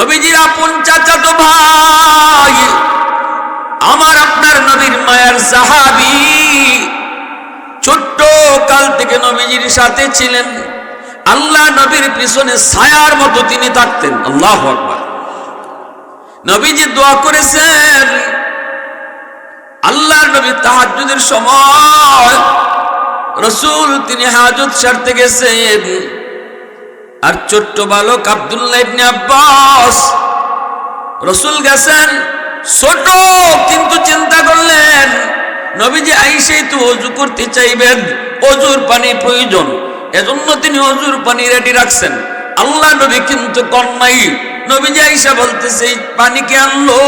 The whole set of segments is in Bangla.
নবীজির আপন চাচাতো ভাই, আমার আপনার নবীর মায়ের সাহাবী, ছোট্ট কাল থেকে নবীজির সাথে ছিলেন। আল্লাহ নবীর পিছনে ছায়ার মতো তিনি থাকতেন। আল্লাহু আকবার। নবীজি দোয়া করেছেন, আল্লাহর নবী তাহাজ্জুদের সময় রাসূল তিনি হাজত সারতে গেছেন, আর ছোট্ট বালক আব্দুল্লাহ ইবনে আব্বাস, রাসূল গেছেন ছোট, কিন্তু চিন্তা করলেন নবীজি আইসেই তো ওযু করতে চাইবেন, ওযুর পানি প্রয়োজন, এজন্য তিনি ওযুর পানি রেডি রাখছেন। আল্লাহ নবী কিন্তু কন্যাই, নবীজি আইসা বলতেছে পানি কে আনলো?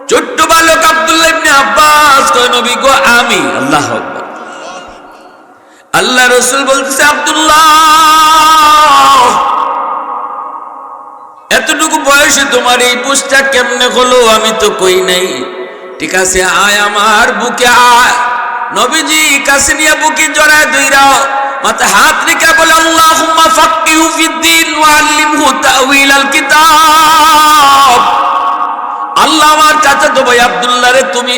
ছোট্ট বালক আব্দুল্লাহ ইবনে আব্বাস কয় নবী গো আমি। আল্লাহু আকবার। আল্লাহ রাসূল বলতেছে আব্দুল্লাহ, এতটুকু বয়সে তোমার এই বুঝটা কেমনে হলো? আমি তো কই নাই। ঠিক আছে, আয় আমার বুকে আয়। নবীজি কাছে নিয়ে বুকে জড়ায় ধইরা মাথায় হাত রেখে বলে আল্লাহুম্মা ফাক্কিহু ফিদ্দীন ওয়া আল্লিমহু তাউইলাল কিতাব। আল্লাহ আমার চাচাতো ভাই আব্দুল্লাহ রে তুমি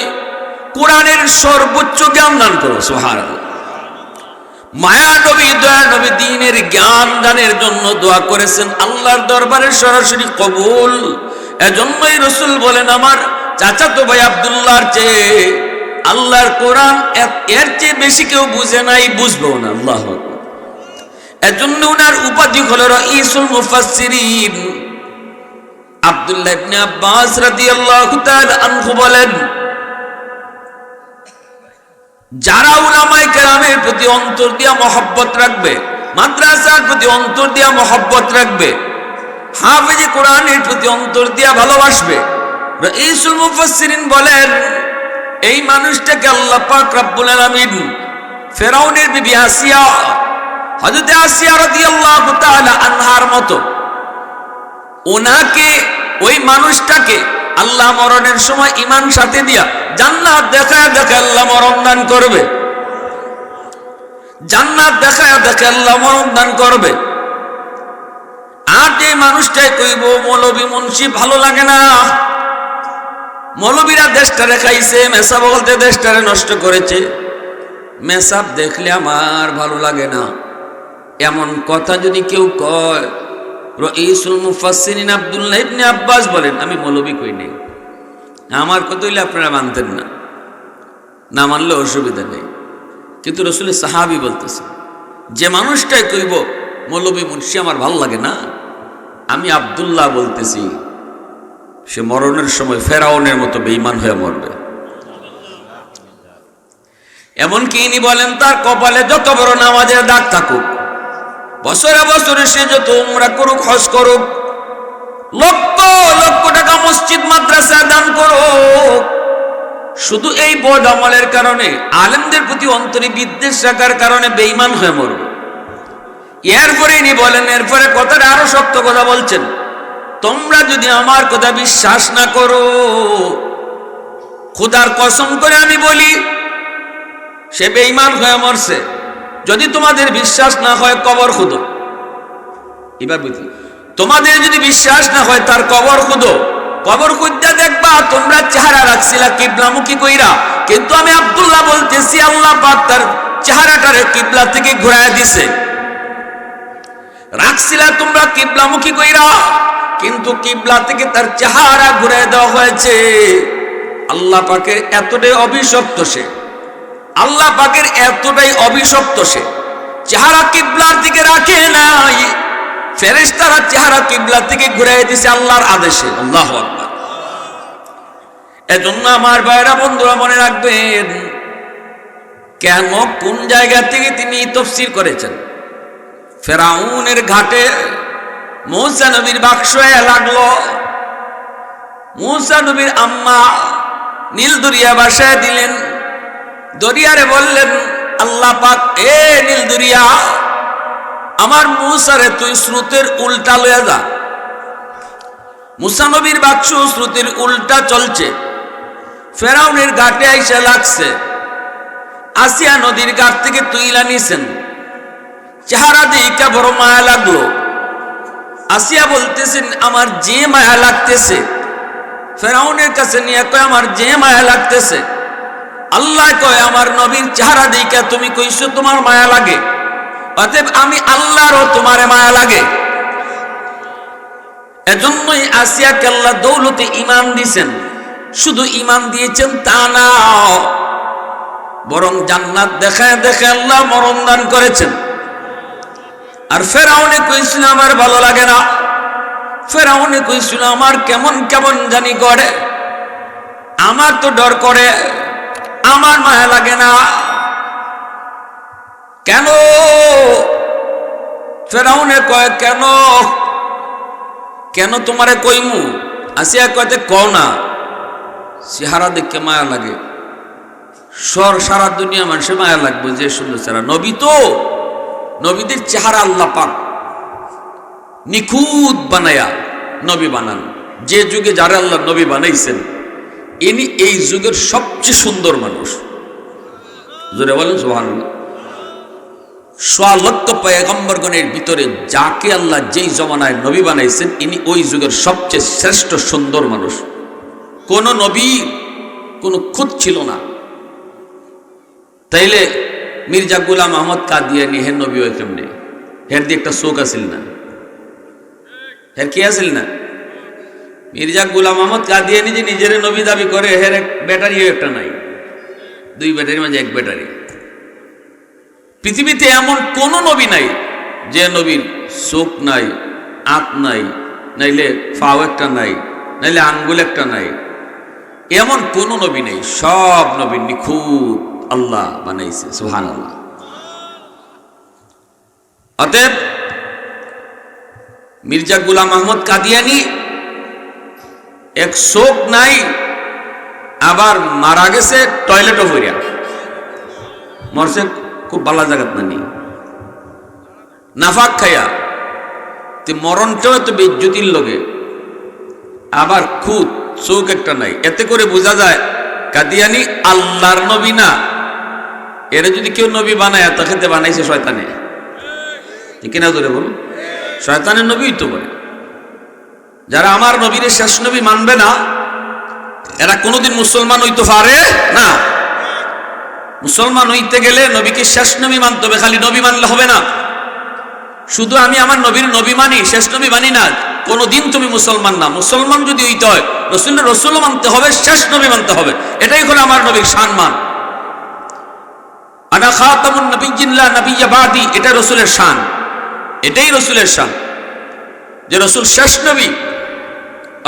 কোরআনের সর্বোচ্চ জ্ঞান দান করো। সুবহানাল্লাহ। মায়া নবী, দয়া নবী দ্বীনের জ্ঞান দানের জন্য দোয়া করেছেন, আল্লাহর দরবারে সরাসরি কবুল। এজন্যই রাসূল বলেন আমার চাচাতো ভাই আব্দুল্লাহর চেয়ে আল্লাহর কোরআন এর চেয়ে বেশি কেউ বুঝে নাই, বুঝবেও না। আল্লাহু আকবার। এজন্য ওনার উপাধি হলো রাইসুল মুফাসসিরিন। আব্দুল্লাহ ইবনে আব্বাস রাদিয়াল্লাহু তাআলা আনহু বলেন, যারা উলামায়ে কেরামের প্রতি অন্তর দিয়া মহব্বত রাখবে, মাদ্রাসার প্রতি অন্তর দিয়া মহব্বত রাখবে, হাফেজে কোরআনের প্রতি অন্তর দিয়া ভালোবাসবে, রাইসুল মুফাসসিরিন বলেন এই মানুষটাকে আল্লাহ পাক রব্বুল আলামিন ফেরাউনের বিবি আসিয়া, হযরত আসিয়া রাদিয়াল্লাহু তাআলা আনহার মতো ওনাকে, ওই মানুষটাকে আল্লাহ মরণের সময় ঈমান সাথে দিয়া জান্নাত দেখায় দেখে আল্লাহ মরণ দান করবে। জান্নাত দেখায় দেখে আল্লাহ মরণ দান করবে। আর যে মানুষটাই কইব মৌলবী মুন্সি ভালো লাগে না, মৌলবীরা দেশটারে খাইছে, মেসাব বলতে দেশটারে নষ্ট করেছে, মেসাব দেখলে আমার ভালো লাগে না, এমন কথা যদি কেউ কয়, রাইসুল মুফাসসিরিন আব্দুল্লাহ ইবনে আব্বাস বলেন আমি মৌলবী কই নাই, আমার কথা হইলে আপনারা মানতেন না, না মানলে অসুবিধা নেই। কিন্তু রাসূলের সাহাবী বলতেছে যে মানুষটাই কইব মৌলবী মুন্সি আমার ভালো লাগে না, আমি আব্দুল্লাহ বলতেছি সে মরণের সময় ফেরাউনের মতো বেঈমান হয়ে মরবে। এমনকি ইনি বলেন তার কপালে যত বড় নামাজের দাগ থাকুক, বছরে বছরে সে যত উমরা করুক, হজ করুক, লক্ষ লক্ষ টাকা মসজিদ মাদ্রাসা দান করুক, শুধু এই বদ আমলের কারণে, আলেমদের প্রতি অন্তরে বিদ্বেষ রাখার কারণে বেঈমান হয়ে মরবে। এরপরে ইনি বলেন, এরপরে কথাটা আরো শক্ত কথা বলছেন, তোমরা যদি আমার কথা বিশ্বাস না করো, খোদার কসম করে আমি বলি সে বেঈমান হয়ে মরছে। যদি তোমাদের বিশ্বাস না হয় কবর খুদো, এবার বুঝি, তোমাদের যদি বিশ্বাস না হয় তার কবর খুদো, কবর খুঁজতে দেখবা তোমরা চেহারা রাখছিলা কিবলামুখী কইরা, কিন্তু আমি আব্দুল্লাহ বলতেছি আল্লাহ পাক তার চেহারাটারে কিবলা থেকে ঘুরায় দিছে। রাখছিলা তোমরা কিবলামুখী কইরা, কিন্তু কিবলা থেকে তার চেহারা ঘুরায় দেওয়া হয়েছে। আল্লাহ পাকের এতটাই অভিশপ্ত সে, আল্লাহ পাকের এতটাই অভিশপ্ত সে, চেহারা কিবলার দিকে রাখে নাই, ফেরেশতারা চেহারা কিবলা থেকে ঘুরাই দিয়েছে আল্লাহর আদেশে। আল্লাহু আকবার। এজন্য আমার ভাইরা বন্ধুরা মনে রাখবেন, কেন কোন জায়গা থেকে তিনি তাফসীর করেছেন। ফেরাউনের ঘাটে মূসা নবীর বাক্স লাগলো, মূসা নবীর আম্মা নীল দরিয়া বাসায় দিলেন, দরিয়ারে বললেন আল্লাহ পাক, এ নীল দরিয়া আমার মূসারে তুই স্রোতের উল্টা লয়ে যা। মূসা নবীর বাক্স স্রোতের উল্টা চলছে, ফেরাউনের ঘাটে আইসা লাগছে, আসিয়া নদীর ঘাট থেকে তুইলা নিছেন, চেহারা দেখে বড় মায়া লাগলো। আসিয়া বলতেছেন আমার যে মায়া লাগতেছে, ফেরাউনের কাছে নিয়ে কয় আমার যে মায়া লাগতেছে, আল্লাহ কয় আমার নবীর চেহারা দেখে তুমি কইছো তোমার মায়া লাগে, অতএব আমি আল্লাহরও তোমারে মায়া লাগে। এজন্যই আসিয়াকে আল্লাহ দৌলতে ঈমান দিয়েছেন। শুধু ঈমান দিয়েছেন তা না, বরং জান্নাত দেখায় দেখায় আল্লাহ মরণ দান করেছেন। আর ফেরাউনে কইছিল আমার ভালো লাগে না, ফেরাউনে কইছিল আমার কেমন কেমন জানি করে, আমার তো ডর করে, আমার মায়া লাগে না। কেন? ফেরাউনে কয় কেন কেন তোমারে কইমু? আসিয়া কয়তে কও না, চেহারা দেখে মায়া লাগে। সারা দুনিয়া মানুষের মায়া লাগবে যে সুন্দর চেহারা। নবী তো, নবীদের চেহারা আল্লাহ পাক নিখুঁত বানায়া নবী বানান। যে যুগে যারা আল্লাহ নবী বানাইছেন ইনি এই যুগের সবচেয়ে সুন্দর মানুষ। জোরে বলেন সুবহানাল্লাহ। সোয়া লক্ষ পয়গম্বরগণের ভিতরে যাকে আল্লাহ যেই জমানায় নবী বানাইছেন ইনি ওই যুগের সবচেয়ে শ্রেষ্ঠ সুন্দর মানুষ। কোন নবী কোন খুঁত ছিল না। তাইলে মির্জা গোলাম আহমদ কাদিয়ানী হের নবী হয় কেমনে? হের দিয়ে একটা চোখ আসিল না, হের কি আসিল না? মির্জা গোলাম আহমদ কাদিয়ানী যে নিজের নবী দাবি করে, হের এক ব্যাটারিও একটা নাই, দুই ব্যাটারির মাঝে এক ব্যাটারি। পৃথিবীতে এমন কোন নবী নাই যে নবীর চোখ নাই, আঁত নাই, নাইলে ফাও একটা নাই, নাইলে আঙ্গুল একটা নাই, এমন কোন নবী নেই। সব নবী নিখুঁত আল্লাহ বানাইছে, সুবহানাল্লাহ। অতএব মির্জা গোলাম আহমদ কাদিয়ানী এক চোখ নাই, আবার মারা গেছে টয়লেটও হইয়া মরছে খুব ভালো জায়গাত না নেই, নাফাক খাইয়া। মরণটাও তো বেজ্জতির লগে, আবার খুদ চোখ একটা নাই। এতে করে বোঝা যায় কাদিয়ানী আল্লাহর নবী না। এরা যদি কেউ নবী বানায় তাকে বানাইছে শয়তানে, ঠিক না? ধরে বলুন, শয়তানের নবী তো বলে। যারা আমার নবীর শেষ নবী মানবে না এরা কোনোদিন মুসলমান হইতে পারে না। মুসলমান হইতে গেলে নবীকে শেষ নবী মানতে হবে, খালি নবী মানলে হবে না। শুধু আমি আমার নবীর নবী মানি, শেষ নবী মানি না, কোনদিন তুমি মুসলমান না। মুসলমান যদি হইতে হয় রসুলের রসুল মানতে হবে, শেষ নবী মানতে হবে। এটাই হলো আমার নবীর সম্মান। আনা খাতামুন নবিয়্যিন লা নবিয়্যা বাদি, এটা রসুলের শান, এটাই রসুলের শান যে রসুল শেষ নবী।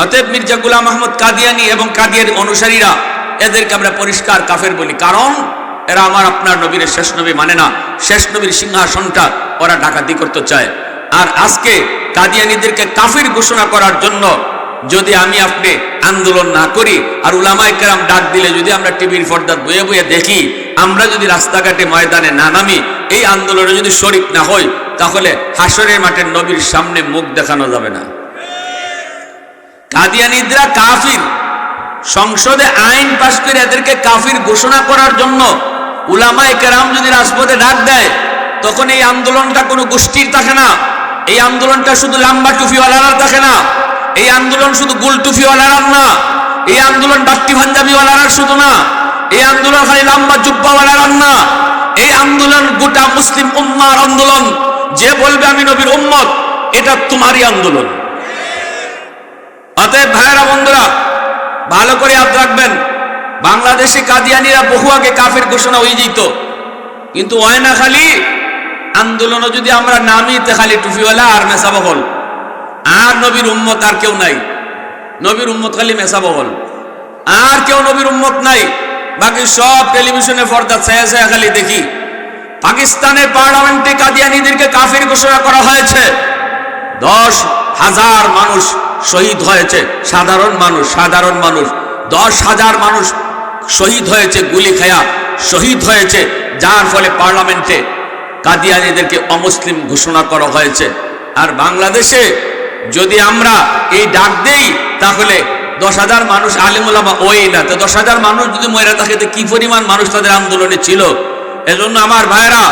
অতএব মির্জা গোলাম আহমদ কাদিয়ানী এবং কাদিয়ানী অনুসারীরা এদেরকে আমরা পরিষ্কার কাফের বলি, কারণ এরা আমার আপনার নবীর শেষ নবী মানে না। শেষ নবীর সিংহাসনটা ওরা ডাকাতি করতে চায়। আর আজকে কাদিয়ানীদেরকে কাফির ঘোষণা করার জন্য যদি আমি আপনি আন্দোলন না করি, আর উলামায়ে কেরাম ডাক দিলে যদি আমরা টিভির পর্দা বয়ে বয়ে দেখি, আমরা যদি রাস্তাঘাটে ময়দানে না নামি, এই আন্দোলনে যদি শরীক না হই, তাহলে হাসরের মাঠের নবীর সামনে মুখ দেখানো যাবে না। কাদিয়ানীরা কাফির, সংসদে আইন পাশ করে এদেরকে কাফির ঘোষণা করার জন্য উলামায়ে কেরাম যদি রাজপথে ডাক দেয়, তখন এই আন্দোলনটা কোনো গোষ্ঠীর থাকে না, এই আন্দোলনটা শুধু লম্বা টুপিওয়ালার থাকে না, এই আন্দোলন শুধু গোল টুপিওয়ালার না, এই আন্দোলন বাট্টি পাঞ্জাবিওয়ালার শুধু না, এই আন্দোলন খালি লম্বা জুব্বাওয়ালার না, এই আন্দোলন গোটা মুসলিম উম্মার আন্দোলন। যে বলবে আমি নবীর উম্মত, এটা তোমারই আন্দোলন। অতএব ভাইয়েরা, বন্ধুরা, ভালো করে ইয়াদ রাখবেন, বাংলাদেশে কাদিয়ানীরা বহু আগে কাফের ঘোষণা হয়ে যেত, কিন্তু হয় না। খালি আন্দোলনে যদি আমরা নামিতে খালি টুপিওয়ালা আর মেসাবহল, আর নবীর উম্মত আর কেউ নাই। নবীর উম্মত খালি মেসাবহল, আর কেউ নবীর উম্মত নাই। বাকি সব টেলিভিশনে পর্দা ছায়া ছায়া খালি দেখি। পাকিস্তানের পার্লামেন্টে কাদিয়ানীদেরকে কাফির ঘোষণা করা হয়েছে, 10,000 মানুষ শহীদ হয়েছে। সাধারণ মানুষ 10,000 মানুষ শহীদ হয়েছে, গুলি খায়া শহীদ হয়েছে, যার ফলে পার্লামেন্টে কাদিয়ানীদেরকে অমুসলিম ঘোষণা করা হয়েছে। আর বাংলাদেশে যদি আমরা এই ডাক দেই, তাহলে 10,000 মানুষ আলেম ওলামা ওই না, তো 10,000 মানুষ যদি মরে থাকে, তো কি পরিমাণ মানুষ তাদের আন্দোলনে ছিল। এজন্য আমার ভাইরা,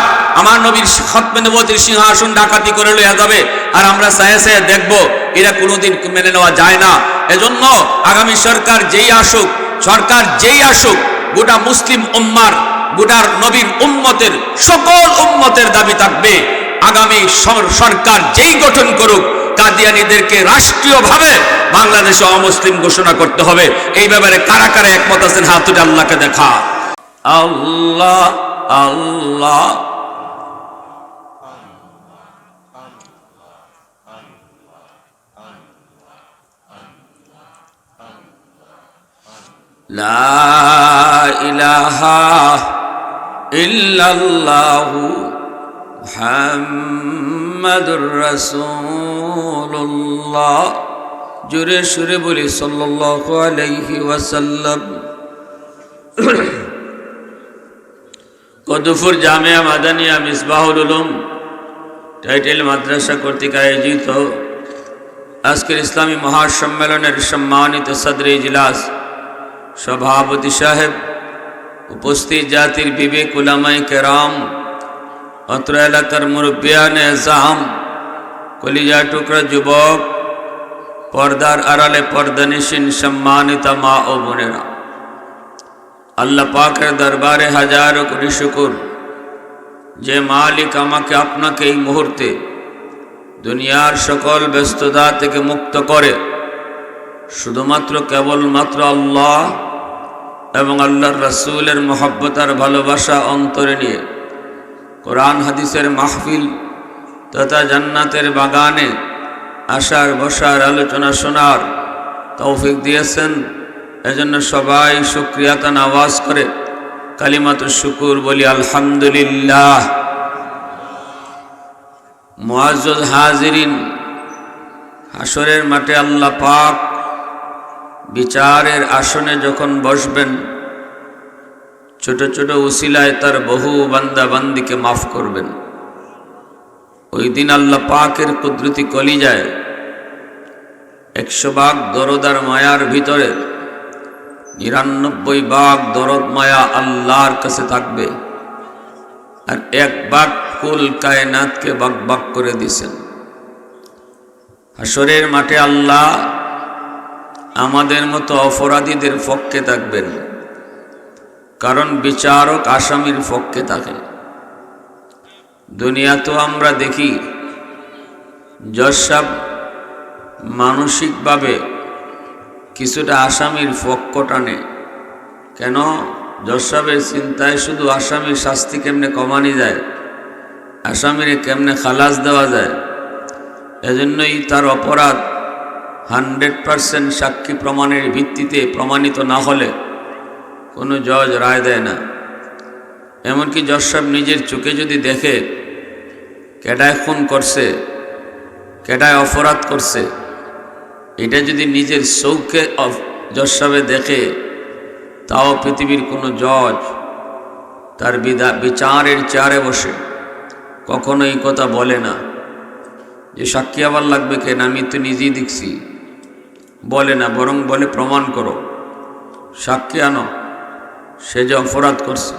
আমার নবীর খতমে নবুয়তের সিংহাসন ডাকাতি করে লইয়া যাবে, আর আমরা চায়ে চায়ে দেখব, এরা কোনোদিন মেনে নেওয়া যায় না। এজন্য আগামী সরকার যেই আসুক, গোটা মুসলিম উম্মার, গোটার নবীর উম্মতের, সকল উম্মতের দাবি থাকবে, আগামী সরকার যেই গঠন করুক, কাদিয়ানীদেরকে রাষ্ট্রীয়ভাবে বাংলাদেশে অমুসলিম ঘোষণা করতে হবে। এই ব্যাপারে কারা কারা একমত আছেন হাত তুলে আল্লাহকে দেখা। আল্লাহ আল্লাহ লা ইলাহা ইল্লাল্লাহু মুহাম্মাদুর রাসূলুল্লাহ। জোরে সুরে বলি সাল্লাল্লাহু আলাইহি ওয়াসাল্লাম। কদমপুর জামিয়া মাদানিয়া মিসবাহুল উলুম টাইটেল মাদ্রাসা কর্তৃক আয়োজিত আজকের ইসলামী মহাসম্মেলনের সম্মানিত সদরে ইজলাস, সভাপতি সাহেব, উপস্থিত জাতির বিবেক উলামায়ে কেরাম, অত্র এলাকার মুরব্বিয়ানে আযম, কলিজা টুকরা যুবক, পর্দার আড়ালে পর্দানিশীন সম্মানিত মা ও বোনেরা, আল্লাহ পাকের দরবারে হাজারো কোটি শুকর, যে মালিক আমাকে আপনাকে এই মুহূর্তে দুনিয়ার সকল ব্যস্ততা থেকে মুক্ত করে শুধুমাত্র কেবলমাত্র আল্লাহ এবং আল্লাহর রাসূলের মহব্বত আর ভালোবাসা অন্তরে নিয়ে কোরআন হাদিসের মাহফিল তথা জান্নাতের বাগানে আসার বসার আলোচনা শোনার তৌফিক দিয়েছেন। এজন্য সবাই শুকরিয়াতান আওয়াজ করে কালিমাতুশ শুকুর বলি আলহামদুলিল্লাহ। মুআজ্জাজ হাজিরিন, হাসরের মাঠে আল্লাহ পাক বিচারের আসনে যখন বসবেন, ছোট ছোট উসিলায় তার বহু বান্দা বান্দিকে মাফ করবেন। ওই দিন আল্লাহ পাকের কুদরতি কলিজায় 100 ভাগ দরদ আর মায়ার ভিতরে 99 ভাগ দরদ মায়া আল্লাহর কাছে থাকবে, আর 1 ভাগ কুল কায়নাতকে ভাগ ভাগ করে দিয়েছেন। হাসরের মাঠে আল্লাহ আমাদের মতো অপরাধীদের পক্ষে থাকবেন, কারণ বিচারক আসামির পক্ষে থাকে। দুনিয়া তো আমরা দেখি জজ সাহেব মানসিকভাবে কিছুটা আসামির পক্ষ টানে। কেন? জজ সাহেবের চিন্তায় শুধু আসামির শাস্তি কেমনে কমানি যায়, আসামিরে কেমনে খালাস দেওয়া যায়। এজন্যই তার অপরাধ 100% সাক্ষী প্রমাণের ভিত্তিতে প্রমাণিত না হলে কোনো জজ রায় দেয় না। এমনকি জজ সাহেব নিজের চোখে যদি দেখে কেডায় খুন করছে, কেডায় অপরাধ করছে, এটা যদি নিজের চোখে জজ সাহেবে দেখে, তাও পৃথিবীর কোনো জজ তার বিচারের চেয়ারে বসে কখনো এই কথা বলে না যে সাক্ষী আবার লাগবে কেন, আমি তো নিজেই দেখছি। বলে না, বরং বলে প্রমাণ করো, সাক্ষী আনো, সে যে অপরাধ করছে।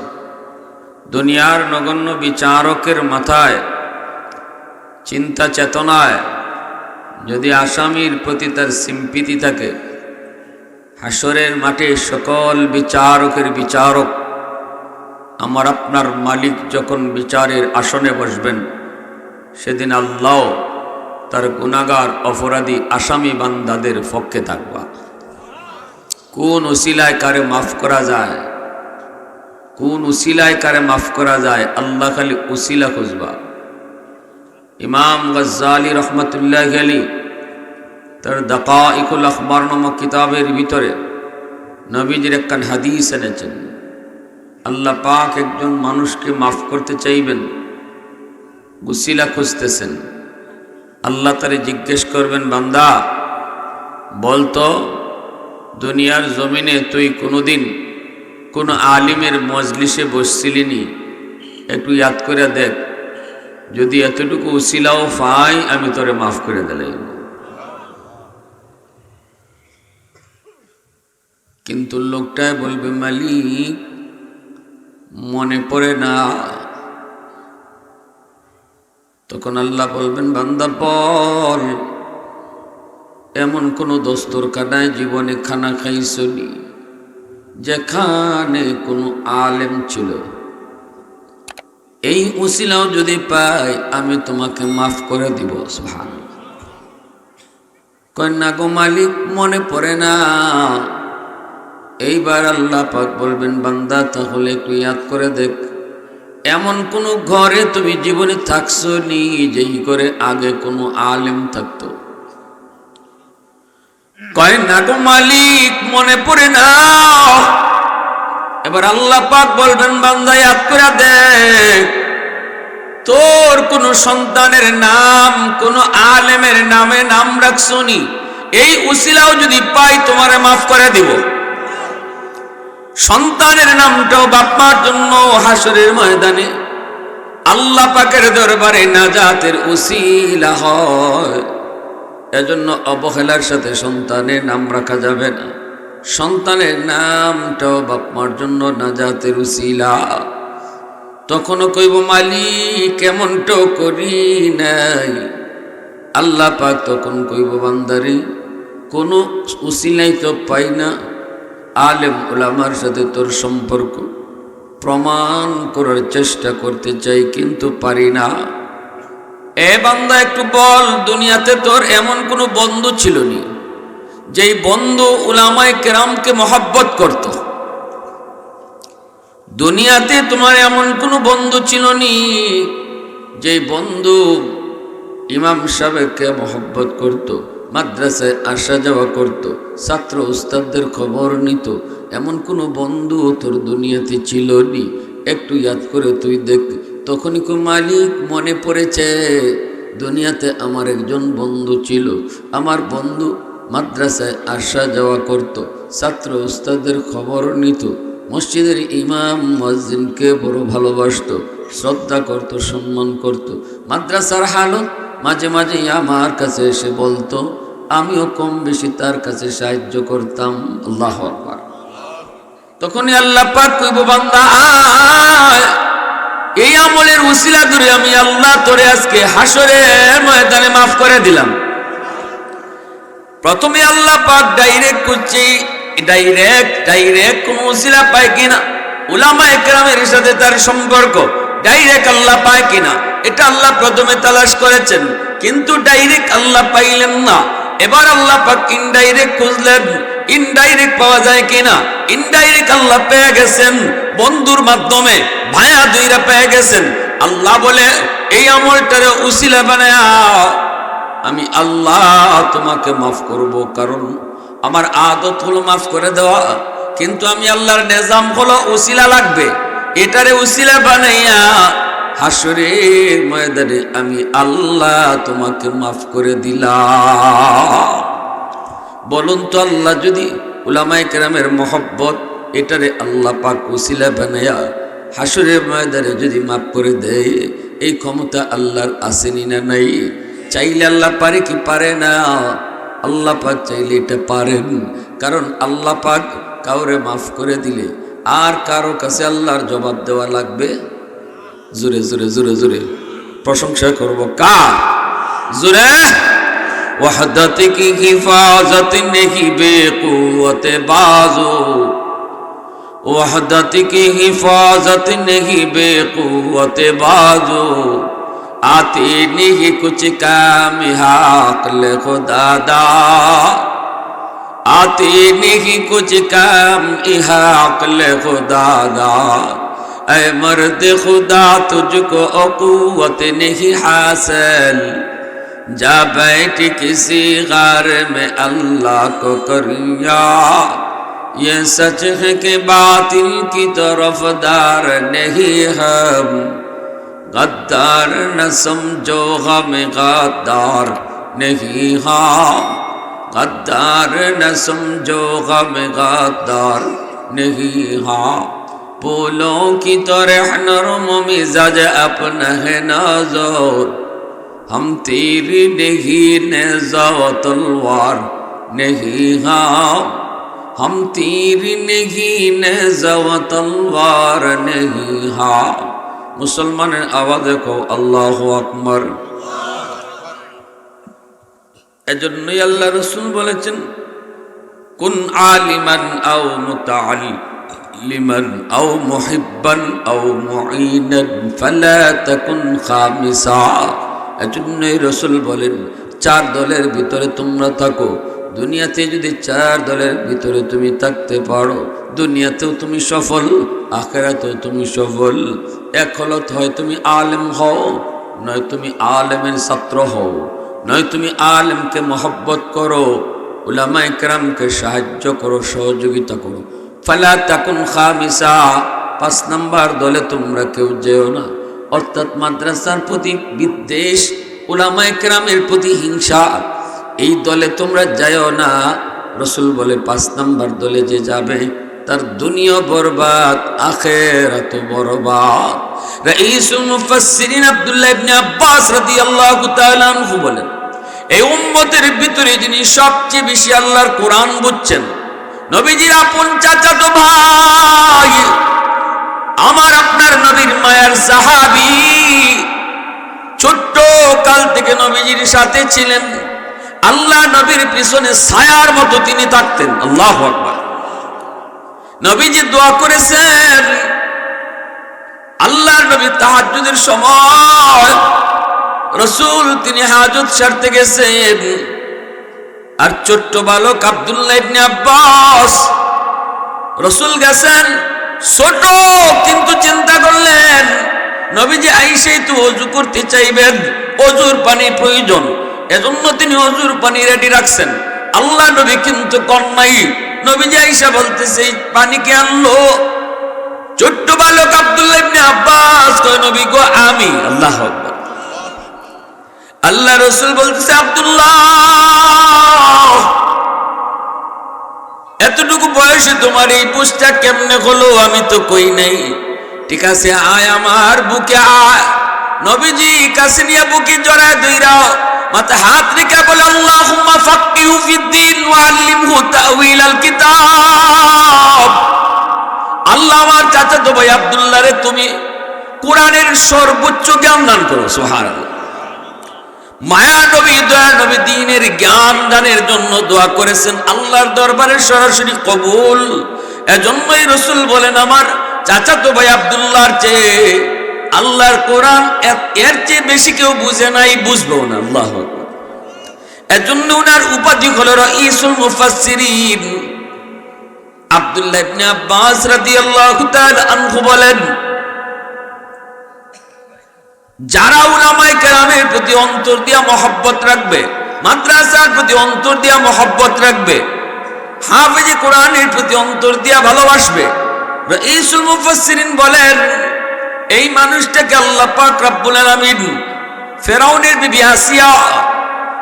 দুনিয়ার নগণ্য বিচারকের মাথায় চিন্তা চেতনায় যদি আসামির প্রতি তার সিম্পিতি থাকে, হাসরের মাঠে সকল বিচারকের বিচারক আমার আপনার মালিক যখন বিচারের আসনে বসবেন, সেদিন আল্লাহ তার গুনাহগার অপরাধী আসামি বান্দাদের পক্ষে থাকবা। কোন উসিলায় কারে মাফ করা যায়, কোন উসিলায় কারে মাফ করা যায়, আল্লাহ খালি উসিলা খুঁজবা। ইমাম গজ্জালি রহমতুল্লাহি আলাইহি তার দাকাইকুল আখবার নামক কিতাবের ভিতরে নবীজির একখান হাদিস এনেছেন। আল্লাহ পাক একজন মানুষকে মাফ করতে চাইবেন, উসিলা খুঁজতেছেন। আল্লাহ তারে জিজ্ঞেস করবেন, বান্দা বলতো দুনিয়ার জমিনে তুই কোনোদিন কোনো আলিমের মজলিসে বসছিলি নি? একটু ইয়াদ করে দেখ, যদি এতটুকু উসিলাও পাই আমি তোরে মাফ করে দিলাম। কিন্তু লোকটায় বলবে, মালিক মনে পড়ে না। তখন আল্লাহ বলবেন, বান্দা বল, এমন কোন দস্তরখানায় জীবনে খানা খাইছনি যেখানে কোনো আলেম ছিল? এই উসিলাও যদি পাই আমি তোমাকে মাফ করে দিব। সুবহানাল্লাহ। কয় না গো মালিক, মনে পড়ে না। এইবার আল্লাহ পাক বলবেন, বান্দা তাহলে একটু ইয়াদ করে দেখ, এমন কোন ঘরে তুমি জীবনে থাকছো নি যেই ঘরে আগে কোনো আলেম থাকতো? কয় না গো মালিক, মনে পড়ে না। এবার আল্লাহ পাক বলবেন, বান্দা ইয়াদ করে দেখ, তোর কোন সন্তানের নাম কোন আলেমের নামে নাম রাখছো নি? এই উসিলাও যদি পাই তোমারে মাফ করে দিব। সন্তানের নামটাও বাপমার জন্য হাসরের ময়দানে আল্লাহ পাকের দরবারে নাজাতের উসিলা হয়। এজন্য অবহেলার সাথে সন্তানের নাম রাখা যাবে না। সন্তানের নামটাও বাপমার জন্য নাজাতের উসিলা। তখনও কইব, মালিক কেমনটাও করি নাই। আল্লাহ পাক তখন কইব, বান্দারে কোনো উসিলাই তো পাই না। আলেম উলামার সাথে তোর সম্পর্ক প্রমাণ করার চেষ্টা করতে চাই, কিন্তু পারি না। এ বান্দা একটু বল, দুনিয়াতে তোর এমন কোনো বন্ধু ছিল নি যেই বন্ধু উলামায়ে কেরামকে মহব্বত করত? দুনিয়াতে তোমার এমন কোনো বন্ধু ছিল নি যেই বন্ধু ইমাম সাহেবকে মহব্বত করত, মাদ্রাসায় আসা যাওয়া করত, ছাত্র উস্তাদদের খবর নিত? এমন কোনো বন্ধু তোর দুনিয়াতে ছিল নি? একটু ইয়াদ করে তুই দেখ। তখনই কো, মালিক মনে পড়েছে, দুনিয়াতে আমার একজন বন্ধু ছিল। আমার বন্ধু মাদ্রাসায় আসা যাওয়া করত, ছাত্র উস্তাদের খবর নিত, মসজিদের ইমাম মুয়াজ্জিনকে বড় ভালোবাসতো, শ্রদ্ধা করত, সম্মান করত। মাদ্রাসার হালত মাঝে মাঝে আমার কাছে এসে বলতো, আমিও কম বেশি তার কাছে সাহায্য করতাম। আল্লাহু আকবার। তখনই আল্লাহ পাক কইব, বান্দা আয়, এই আমলের উসিলা ধরে আমি আল্লাহ তোরে আজকে হাসরের ময়দানে মাফ করে দিলাম। প্রথমে আল্লাহ পাক ডাইরেক্ট করছি, ডাইরেক্ট কোন উসিলা পায় কিনা, উলামায়ে কেরামের সাথে তার সম্পর্ক ডাইরেক্ট আল্লাহ পায় কিনা, এটা আল্লাহ প্রথমে তালাশ করেছেন, কিন্তু ডাইরেক্ট আল্লাহ পাইলেন না। এবার আল্লাহ পাক ইনডাইরেক্ট খুঁজলেন, ইনডাইরেক্ট পাওয়া যায় কিনা। ইনডাইরেক্ট আল্লাহ পেয়ে গেছেন, বন্ধুর মাধ্যমে ভায়া দুইরা পেয়ে গেছেন। আল্লাহ বলে, এই আমলটারে উসিলা বানায়া আমি আল্লাহ তোমাকে মাফ করব, কারণ আমার আদত হলো মাফ করে দেওয়া, কিন্তু আমি আল্লাহর নিজাম হলো উসিলা লাগবে। এটারে উসিলা বানাইয়া হাসরের ময়দানে আমি আল্লাহ তোমাকে মাফ করে দিলাম। বলুন তো, আল্লাহ যদি উলামায়ে কেরামের মহব্বত এটারে আল্লাহ পাক উসিলা বানাইয়া হাসরের ময়দানে যদি মাফ করে দেয়, এই ক্ষমতা আল্লাহর আসেনি না নাই? চাইলে আল্লাহ পারে কি পারে না? আল্লাহ পাক চাইলে এটা পারেন, কারণ আল্লাহ পাক কাউরে মাফ করে দিলে আর কারো কাছে আল্লাহর জবাব দেওয়া লাগবে? জোরে জোরে জোরে জোরে প্রশংসা করব কার? জোরে। ওয়াহদাত কি হিফাজত নেহি বেকুওয়াতে বাজু, ওয়াহদাত কি হিফাজত নেহি বেকুওয়াতে বাজু, आती नहीं कुछ काम हाकल खुदादा, आती नहीं कुछ काम हाकल खुदादा। ऐ मर्द खुदा तुझको अक़ुव्वत नहीं हासिल, जा बैठ किसी गार में अल्लाह को करिया। ये सच है कि बातिल की तरफदार नहीं हम, गद्दार न समझो गम गद्दार नहीं हाँ, गद्दार न समझो गम गद्दार नहीं हाँ। फूलों की तरह नरम मिजाज अपना है नाज़ुर, हम तीर नहीं नेज़ा व तलवार नहीं हाँ, हम तीर नहीं नेज़ा व तलवार नहीं हाँ। मुसलमाনের আওয়াজ দেখো আল্লাহু আকবার। এজন্যই আল্লাহ রাসূল বলেছেন কুন আলিমান আও মুতাআল্লিমান আও মুহিব্বান আও মুঈনান ফালা তাকুন খামিসা। এজন্যই রাসূল বলেন চার দলের ভিতরে তোমরা থাকো। দুনিয়াতে যদি চার দলের ভিতরে তুমি থাকতে পারো, দুনিয়াতেও তুমি সফল, আখিরাতেও তুমি সফল। এক হলো হয় তুমি আলেম হও, নয় তুমি আলেমের ছাত্র হও, নয় তুমি আলেমকে মহব্বত করো, উলামায়ে কেরামকে সাহায্য করো, সহযোগিতা করো। ফালা তাকুন খামিসা, ৫ নাম্বার দলে তোমরা কেউ যেও না। অর্থাৎ মাদ্রাসার প্রতি বিদ্বেষ, উলামায়ে কেরামের প্রতি হিংসা, এই দলে তোমরা যাও না। রাসূল বলে ৫ নাম্বার দলে যে যাবে তার দুনিয়া বরবাদ, আখিরাত বরবাদ। রাইসুল মুফাসসিরিন আব্দুল্লাহ ইবনে আব্বাস রাদিয়াল্লাহু তাআলা আনহু বলেন এই উম্মতের ভিতরে যিনি সবচেয়ে বেশি আল্লাহর কোরআন বুঝছেন, নবীজির আপন চাচাতো ভাই, আমার আপনার নবীর মায়ার সাহাবী, ছোট্ট কাল থেকে নবীজির সাথে ছিলেন, আল্লাহ নবীর পিছনে ছায়ার মতো তিনি থাকতেন। আল্লাহু আকবার। নবীজি দোয়া করেছেন, আল্লাহর নবী তাহাজ্জুদের সময় রাসূল তিনি হাজত সারতে গেছেন, আর ছোট্ট বালক আব্দুল্লাহ ইবনে আব্বাস, রাসূল গেছেন ছোট, কিন্তু চিন্তা করলেন নবীজি আইসেই তো ওযু করতে চাইবেন, ওযুর পানি প্রয়োজন, এজন্য তিনি ওযুর পানি রেডি রাখছেন। আল্লাহ নবী কিন্তু কন্যাই, নবীজি আইসা বলতেছে পানি কে আনলো? ছোট্ট বালক আব্দুল্লাহ ইবনে আব্বাস কয় নবী গো আমি। আল্লাহু আকবার। আল্লাহ রাসূল বলতেছে আব্দুল্লাহ এতটুকু বয়সে তোমার এই বুঝটা কেমনে হলো? আমি তো কই নাই। ঠিক আছে আয় আমার বুকে আয়। নবীজি কাছে নিয়ে বুকে জড়ায় ধইরা মাথায় হাত রেখে বলে আল্লাহুম্মা ফাক্কিহু ফিদ্দীন ওয়া আল্লিমহু তা'ওয়িলাল কিতাব। আল্লাহ আমার চাচাতো ভাই আব্দুল্লাহ রে তুমি কোরআনের সর্বোচ্চ জ্ঞান দান করো। সুবহানাল্লাহ। মায়া নবী, দয়া নবী দ্বীনের জ্ঞান দানের জন্য দোয়া করেছেন, আল্লাহর দরবারে সরাসরি কবুল। এজন্যই রাসূল বলেন আমার চাচাতো ভাই আব্দুল্লাহর চেয়ে আল্লাহর কোরআন এর চেয়ে বেশি কেউ বুঝে নাই, বুঝবেও না। আল্লাহু আকবার। এজন্য ওনার উপাধি হলো রাইসুল মুফাসসিরিন। আব্দুল্লাহ ইবনে আব্বাস রাদিয়াল্লাহু তাআলা আনহু বলেন যারা উলামায়ে কেরামের প্রতি অন্তর দিয়া মহব্বত রাখবে, মাদ্রাসার প্রতি অন্তর দিয়া মহব্বত রাখবে, হাফেজে কোরআনের প্রতি অন্তর দিয়া ভালোবাসবে, রাইসুল মুফাসসিরিন বলেন এই মানুষটাকে আল্লাহ পাক রব্বুল আলামিন ফেরাউনের বিবি আসিয়া,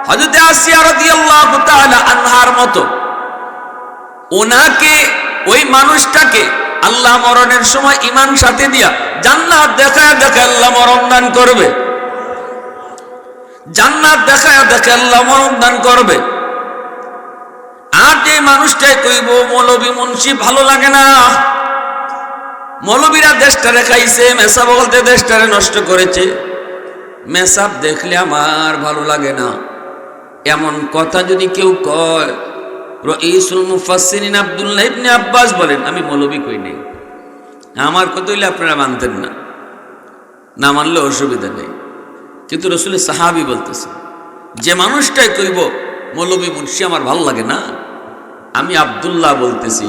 হযরত আসিয়া রাদিয়াল্লাহু তাআলা আনহার মতো ওনাকে, ওই মানুষটাকে আল্লাহ মরণের সময় ঈমান সাথে দিয়া জান্নাত দেখায় দেখে আল্লাহ মরণ দান করবে। জান্নাত দেখায় দেখে আল্লাহ মরণ দান করবে। আর যে মানুষটাই কইব মৌলবী মুন্সি ভালো লাগে না, মৌলবীরা দেশটারে খাইছে, মেসাব বলতে দেশটারে নষ্ট করেছে, মেসাব দেখলে আমার ভালো লাগে না, এমন কথা যদি কেউ কয়, রাইসুল মুফাসসিরিন আব্দুল্লাহ ইবনে আব্বাস বলেন আমি মৌলবী কই নাই, আমার কথা হইলে আপনারা মানতেন না, না মানলে অসুবিধা নেই। কিন্তু রাসূলের সাহাবী বলতেছে যে মানুষটাই কইব মৌলবী মুন্সি আমার ভালো লাগে না, আমি আব্দুল্লাহ বলতেছি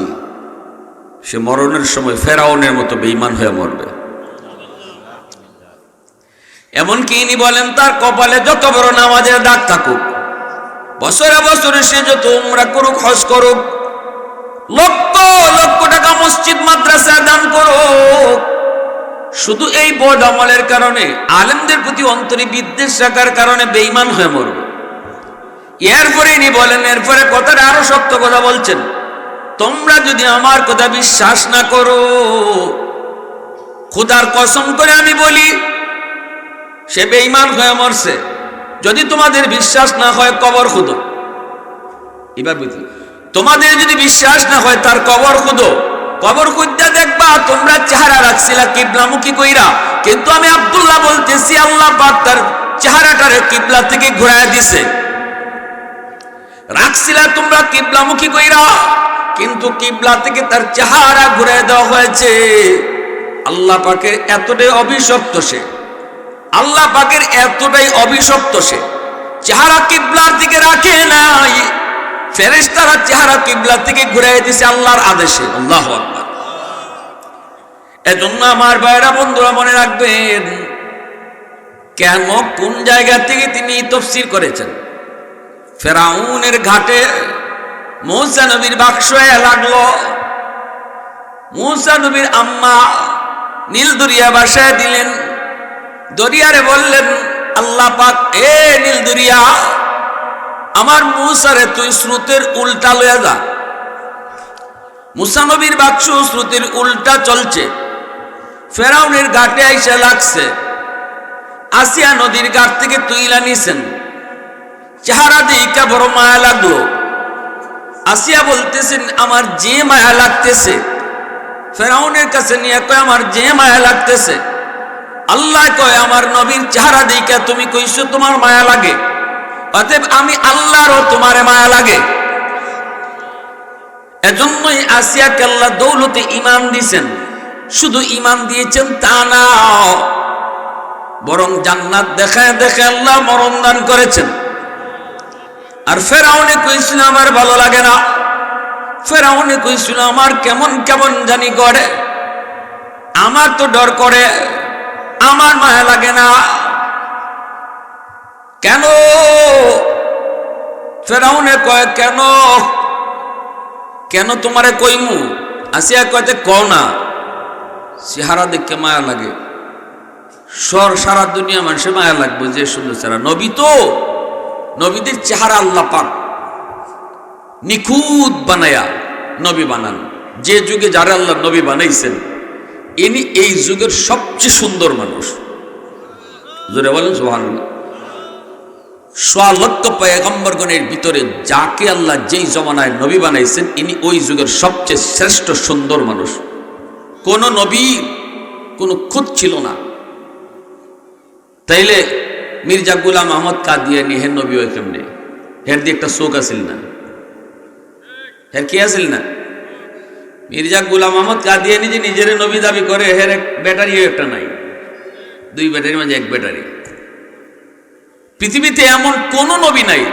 সে মরণের সময় ফেরাউনের মতো বেঈমান হয়ে মরবে। এমনকি ইনি বলেন তার কপালে যত বড় নামাজের দাগ থাকুক, বছরে বছরে সে যত উমরা করুক, হজ করুক, লক্ষ লক্ষ টাকা মসজিদ মাদ্রাসায় দান করুক, শুধু এই বদ আমলের কারণে, আলেমদের প্রতি অন্তরে বিদ্বেষ রাখার কারণে বেঈমান হয়ে মরবে। এরপরে ইনি বলেন, এরপরে কথাটা আরো শক্ত কথা বলছেন, তোমরা যদি আমার কথা বিশ্বাস না করো, খোদার কসম করে আমি বলি সে বেঈমান হয়ে মরছে। যদি তোমাদের বিশ্বাস না হয় কবর খুঁদো। এবার বুঝলি তোমাদের যদি বিশ্বাস না হয় তার কবর খুঁজো, কবর খুঁজতে দেখবা তোমরা চেহারা রাখছিলা কিবলামুখী কইরা, কিন্তু আমি আব্দুল্লাহ বলতেছি আল্লাহ পাক তার চেহারাটারে কিবলা থেকে ঘুরায় দিছে। রাখছিলা তোমরা কিবলামুখী কইরা, কিন্তু কিবলা থেকে তার চেহারা ঘুরায় দেওয়া হয়েছে। আল্লাহ পাকের এতটাই অভিশপ্ত সে, আল্লাহ পাকের এতটাই অভিশপ্ত সে, চেহারা কিবলার দিকে রাখে নাই, ফেরেশতারা চেহারা কিবলা থেকে ঘুরাই দিছে আল্লাহর আদেশে। আল্লাহু আকবার। এজন্য আমার ভাইরা বন্ধুরা মনে রাখবেন, কেন কোন জায়গা থেকে তিনি তাফসীর করেছেন। ফেরাউনের ঘাটে মূসা নবীর বাক্স লাগলো, মূসা নবীর আম্মা নীল দরিয়া বাসায় দিলেন, দরিয়ারে বললেন আল্লাহ পাক, এ নীল দরিয়া, আমার মূসারে তুই স্রোতের উল্টা লইয়া যা। মূসা নবীর বাক্স স্রোতের উল্টা চলছে, ফেরাউনের ঘাটে আইসা লাগছে, আসিয়া নদীর ঘাট থেকে তুইলা নিছেন, চেহারা দিকে বড় মায়া লাগলো। আসিয়া বলতেছেন আমার যে মায়া লাগতেছে, ফেরাউনের কাছে নিয়ে কয় আমার যে মায়া লাগতেছে, আল্লাহ কয় আমার নবীর চেহারা দিকে তুমি কইছো তোমার মায়া লাগে, অতএব আমি আল্লাহরও তোমারে মায়া লাগে। এজন্যই আসিয়াকে আল্লাহ দৌলতে ঈমান দিয়েছেন। শুধু ঈমান দিয়েছেন তা না, বরং জান্নাত দেখায় দেখায় আল্লাহ মরণ দান করেছেন। আর ফেরাউনে কইছিল আমার ভালো লাগে না, ফেরাউনে কইছিল আমার কেমন কেমন জানি করে, আমার তো ডর করে, আমার মায়া লাগে না। কেন? ফেরাউনে কয় কেন, কেন তোমারে কইমু? আসিয়া কয়তে কও না, চেহারা দেখে মায়া লাগে, সারা দুনিয়া মানুষের মায়া লাগবে যে সুন্দর চেহারা। নবী তো, নবীদের চেহারা আল্লাহ পাক নিখুঁত বানায়া নবী বানান। যে যুগে যারা আল্লাহ নবী বানাইছেন, ইনি এই যুগের সবচেয়ে সুন্দর মানুষ। জোরে বলেন সুবহানাল্লাহ। ১০০ লক্ষ পয়গম্বরগণের ভিতরে যাকে আল্লাহ যেই জমানায় নবী বানাইছেন, ইনি ওই যুগের সবচেয়ে শ্রেষ্ঠ সুন্দর মানুষ। কোন নবী কোনো খুঁত ছিল না। তাইলে মির্জা গুলাম আহমদ কাদিয়ানী হের নবী হয় কেমনে? হের দিয়ে একটা চোখ আছিল না, হের কি আছিল না? মির্জা গুলাম আহমদ কাদিয়ানী যে নিজের নবী দাবি করে, হের এক ব্যাটারিও একটা নাই, 2 ব্যাটারির মাঝে 1 ব্যাটারি। পৃথিবীতে এমন কোন নবী নাই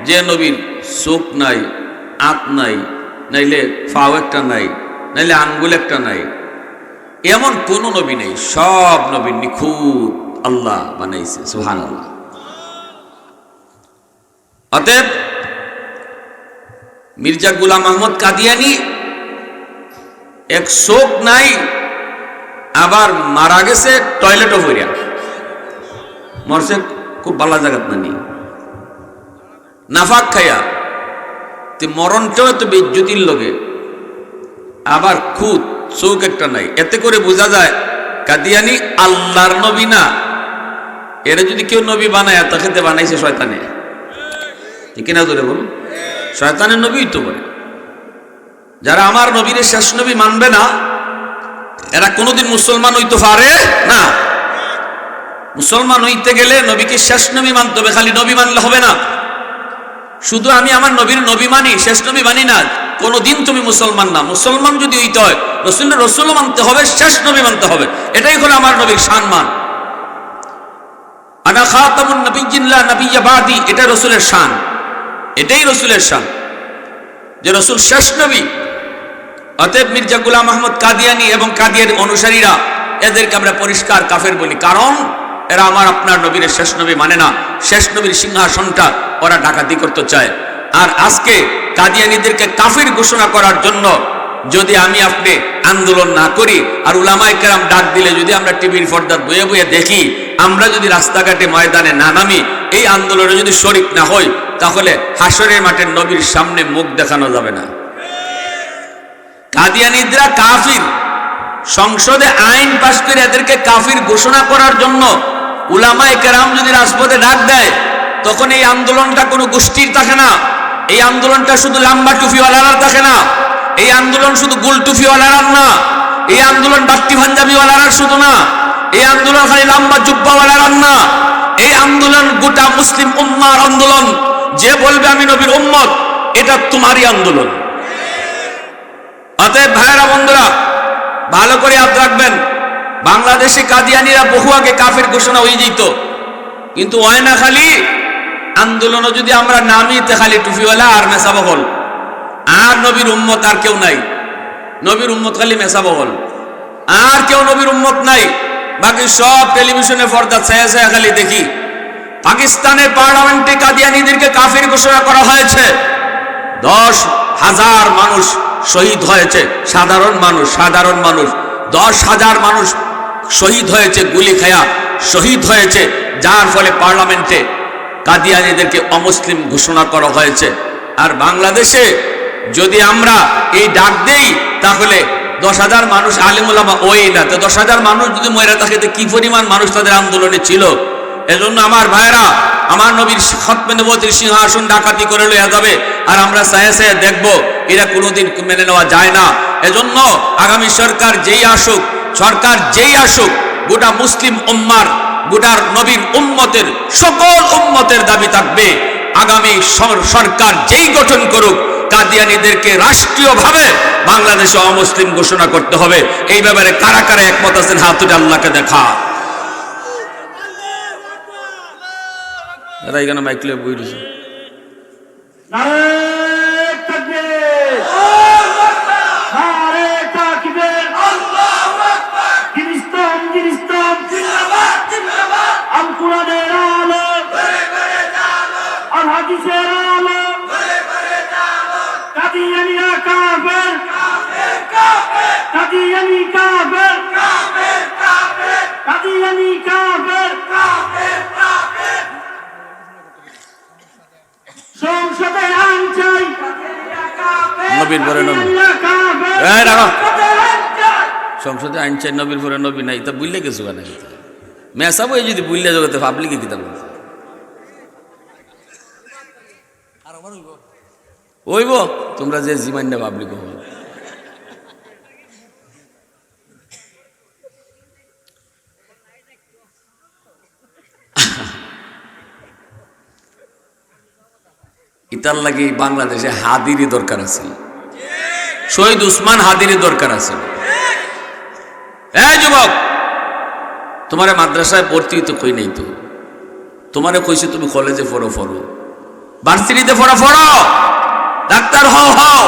যে নবীর চোখ নাই, আঁত নাই, নাইলে ফাও একটা নাই, নাইলে আঙ্গুল একটা নাই, এমন কোন নবী নেই। সব নবী নিখুঁত আল্লাহ বানাইছে। সুবহানাল্লাহ। অতএব মির্জা গুলাম আহমদ কাদিয়ানী এক চোখ নাই, আবার মারা গেছে টয়লেটও হইয়া মরছে, খুব ভালো জায়গাত নানি নাফাক খাইয়া, তে মরণটাও তো বেজ্জতির লগে, আবার খুদ চোখ একটা নাই। এতে করে বোঝা যায় কাদিয়ানী আল্লাহর নবী না। এরা যদি কেউ নবী বানায়, তাকে বানাইছে শয়তানে। ঠিক না? ধরে বলুন, শয়তানের নবী তো বলে। যারা আমার নবীর শেষ নবী মানবে না, এরা কোনোদিন মুসলমান হইতে পারে না। মুসলমান হইতে গেলে নবীকে শেষ নবী মানতে হবে, খালি নবী মানলে হবে না। শুধু আমি আমার নবীর নবী মানি, শেষ নবী মানি না, কোনোদিন তুমি মুসলমান না। মুসলমান যদি হইতে হয়, রসুলের রসুলও মানতে হবে, শেষ নবী মানতে হবে। এটাই হলো আমার নবীর সম্মান। আনা খাতামুন নবিয়্যিন লা নবিয়্যা বাদি, এটা রসুলের শান, এটাই রসুলের শান যে রসুল শেষ নবী। অতএব মির্জা গুলাম আহমদ কাদিয়ানী এবং কাদিয়ার অনুসারীরা, এদেরকে আমরা পরিষ্কার কাফের বলি, কারণ এরা আমার আপনার নবীর শেষ নবী মানে না। শেষ নবীর সিংহাসনটা ওরা ডাকাতি করতে চায়। আর আজকে কাদিয়ানীদেরকে কাফির ঘোষণা করার জন্য যদি আমি আপনি আন্দোলন না করি, আর উলামায়ে কেরাম ডাক দিলে যদি আমরা টিভির পর্দায় বয়ে বয়ে দেখি, আমরা যদি রাস্তাঘাটে ময়দানে না নামি, এই আন্দোলনে যদি শরিক না হই, তাহলে হাসরের মাঠের নবীর সামনে মুখ দেখানো যাবে না। কাদিয়ানীরা কাফির, সংসদে আইন পাশ করে এদেরকে কাফির ঘোষণা করার জন্য উলামায়ে কেরাম যদি রাজপথে ডাক দেয়, তখন এই আন্দোলনটা কোনো গোষ্ঠীর থাকে না, এই আন্দোলনটা শুধু লাম্বা টুপিওয়ালার থাকে না, এই আন্দোলন শুধু গোল টুপিওয়ালার না, এই আন্দোলন বাট্টি পাঞ্জাবিওয়ালার শুধু না, এই আন্দোলন খালি লাম্বা জুব্বাওয়ালার না, এই আন্দোলন গোটা মুসলিম উম্মার আন্দোলন। যে বলবে আমি নবীর উম্মত, এটা তোমারই আন্দোলন। অতএব ভাইয়েরা বন্ধুরা, ভালো করে ইয়াদ রাখবেন, বাংলাদেশে কাদিয়ানিরা বহু আগে কাফের ঘোষণা হয়ে যেত, কিন্তু হয় না খালি আন্দোলনও যদি আমরা নামিতে খালি টুপিওয়ালা আর মেসাবহল, আর নবীর উম্মত আর কেউ নাই। নবীর উম্মত খালি মেসাবহল, আর কেউ নবীর উম্মত নাই। বাকি সব টেলিভিশনে পর্দা ছায়া ছায়া খালি দেখি। পাকিস্তানের পার্লামেন্টে কাদিয়ানীদেরকে কাফের ঘোষণা করা হয়েছে, 10,000 মানুষ শহীদ হয়েছে। সাধারণ মানুষ 10,000 মানুষ শহীদ হয়েছে, গুলি খায়া শহীদ হয়েছে, যার ফলে পার্লামেন্টে কাদিয়ানীদেরকে অমুসলিম ঘোষণা করা হয়েছে। আর বাংলাদেশে যদি আমরা এই ডাক দেই, তাহলে 10,000 মানুষ আলেম ওলামা ওই না, তো 10,000 মানুষ যদি মরে থাকে, তো কি পরিমাণ মানুষ তাদের আন্দোলনে ছিল। এজন্য আমার ভাইরা, আমার নবীর খতমে নবুয়তের সিংহাসন ডাকাতি করে লইয়া যাবে, আর আমরা ছায়া ছায়া দেখবো, এরা কোনোদিন মেনে নেওয়া যায় না। এজন্য আগামী সরকার যেই আসুক, গোটা মুসলিম উম্মার, গোটার নবীর উম্মতের, সকল উম্মতের দাবি থাকবে, আগামী সরকার যেই গঠন করুক, কাদিয়ানীদেরকে রাষ্ট্রীয়ভাবে বাংলাদেশে অমুসলিম ঘোষণা করতে হবে। এই ব্যাপারে কারা কারা একমত আছেন হাত তুলে আল্লাহকে দেখা। এখানে মাইকলে বই দিছে। সংসদে আইন চাই, নবীর পরে নবী নাই, তা বুঝলে কিছু না। মেসা বই যদি বুঝলে জগতে ভাবলি কি কিতাব ওইব, তোমরা যে জীবন না ভাবলি কহ। ইতার লাগি বাংলাদেশে হাদিরই দরকার আছে, শহীদ উসমান হাদিরই দরকার আছে। এই যুবক, তোমারে মাদ্রাসায় ভর্তি তো কই নাই, তো তোমারে কইছে তুমি কলেজে পড়ো, ভার্সিটিতে পড়ো, ডাক্তার হও,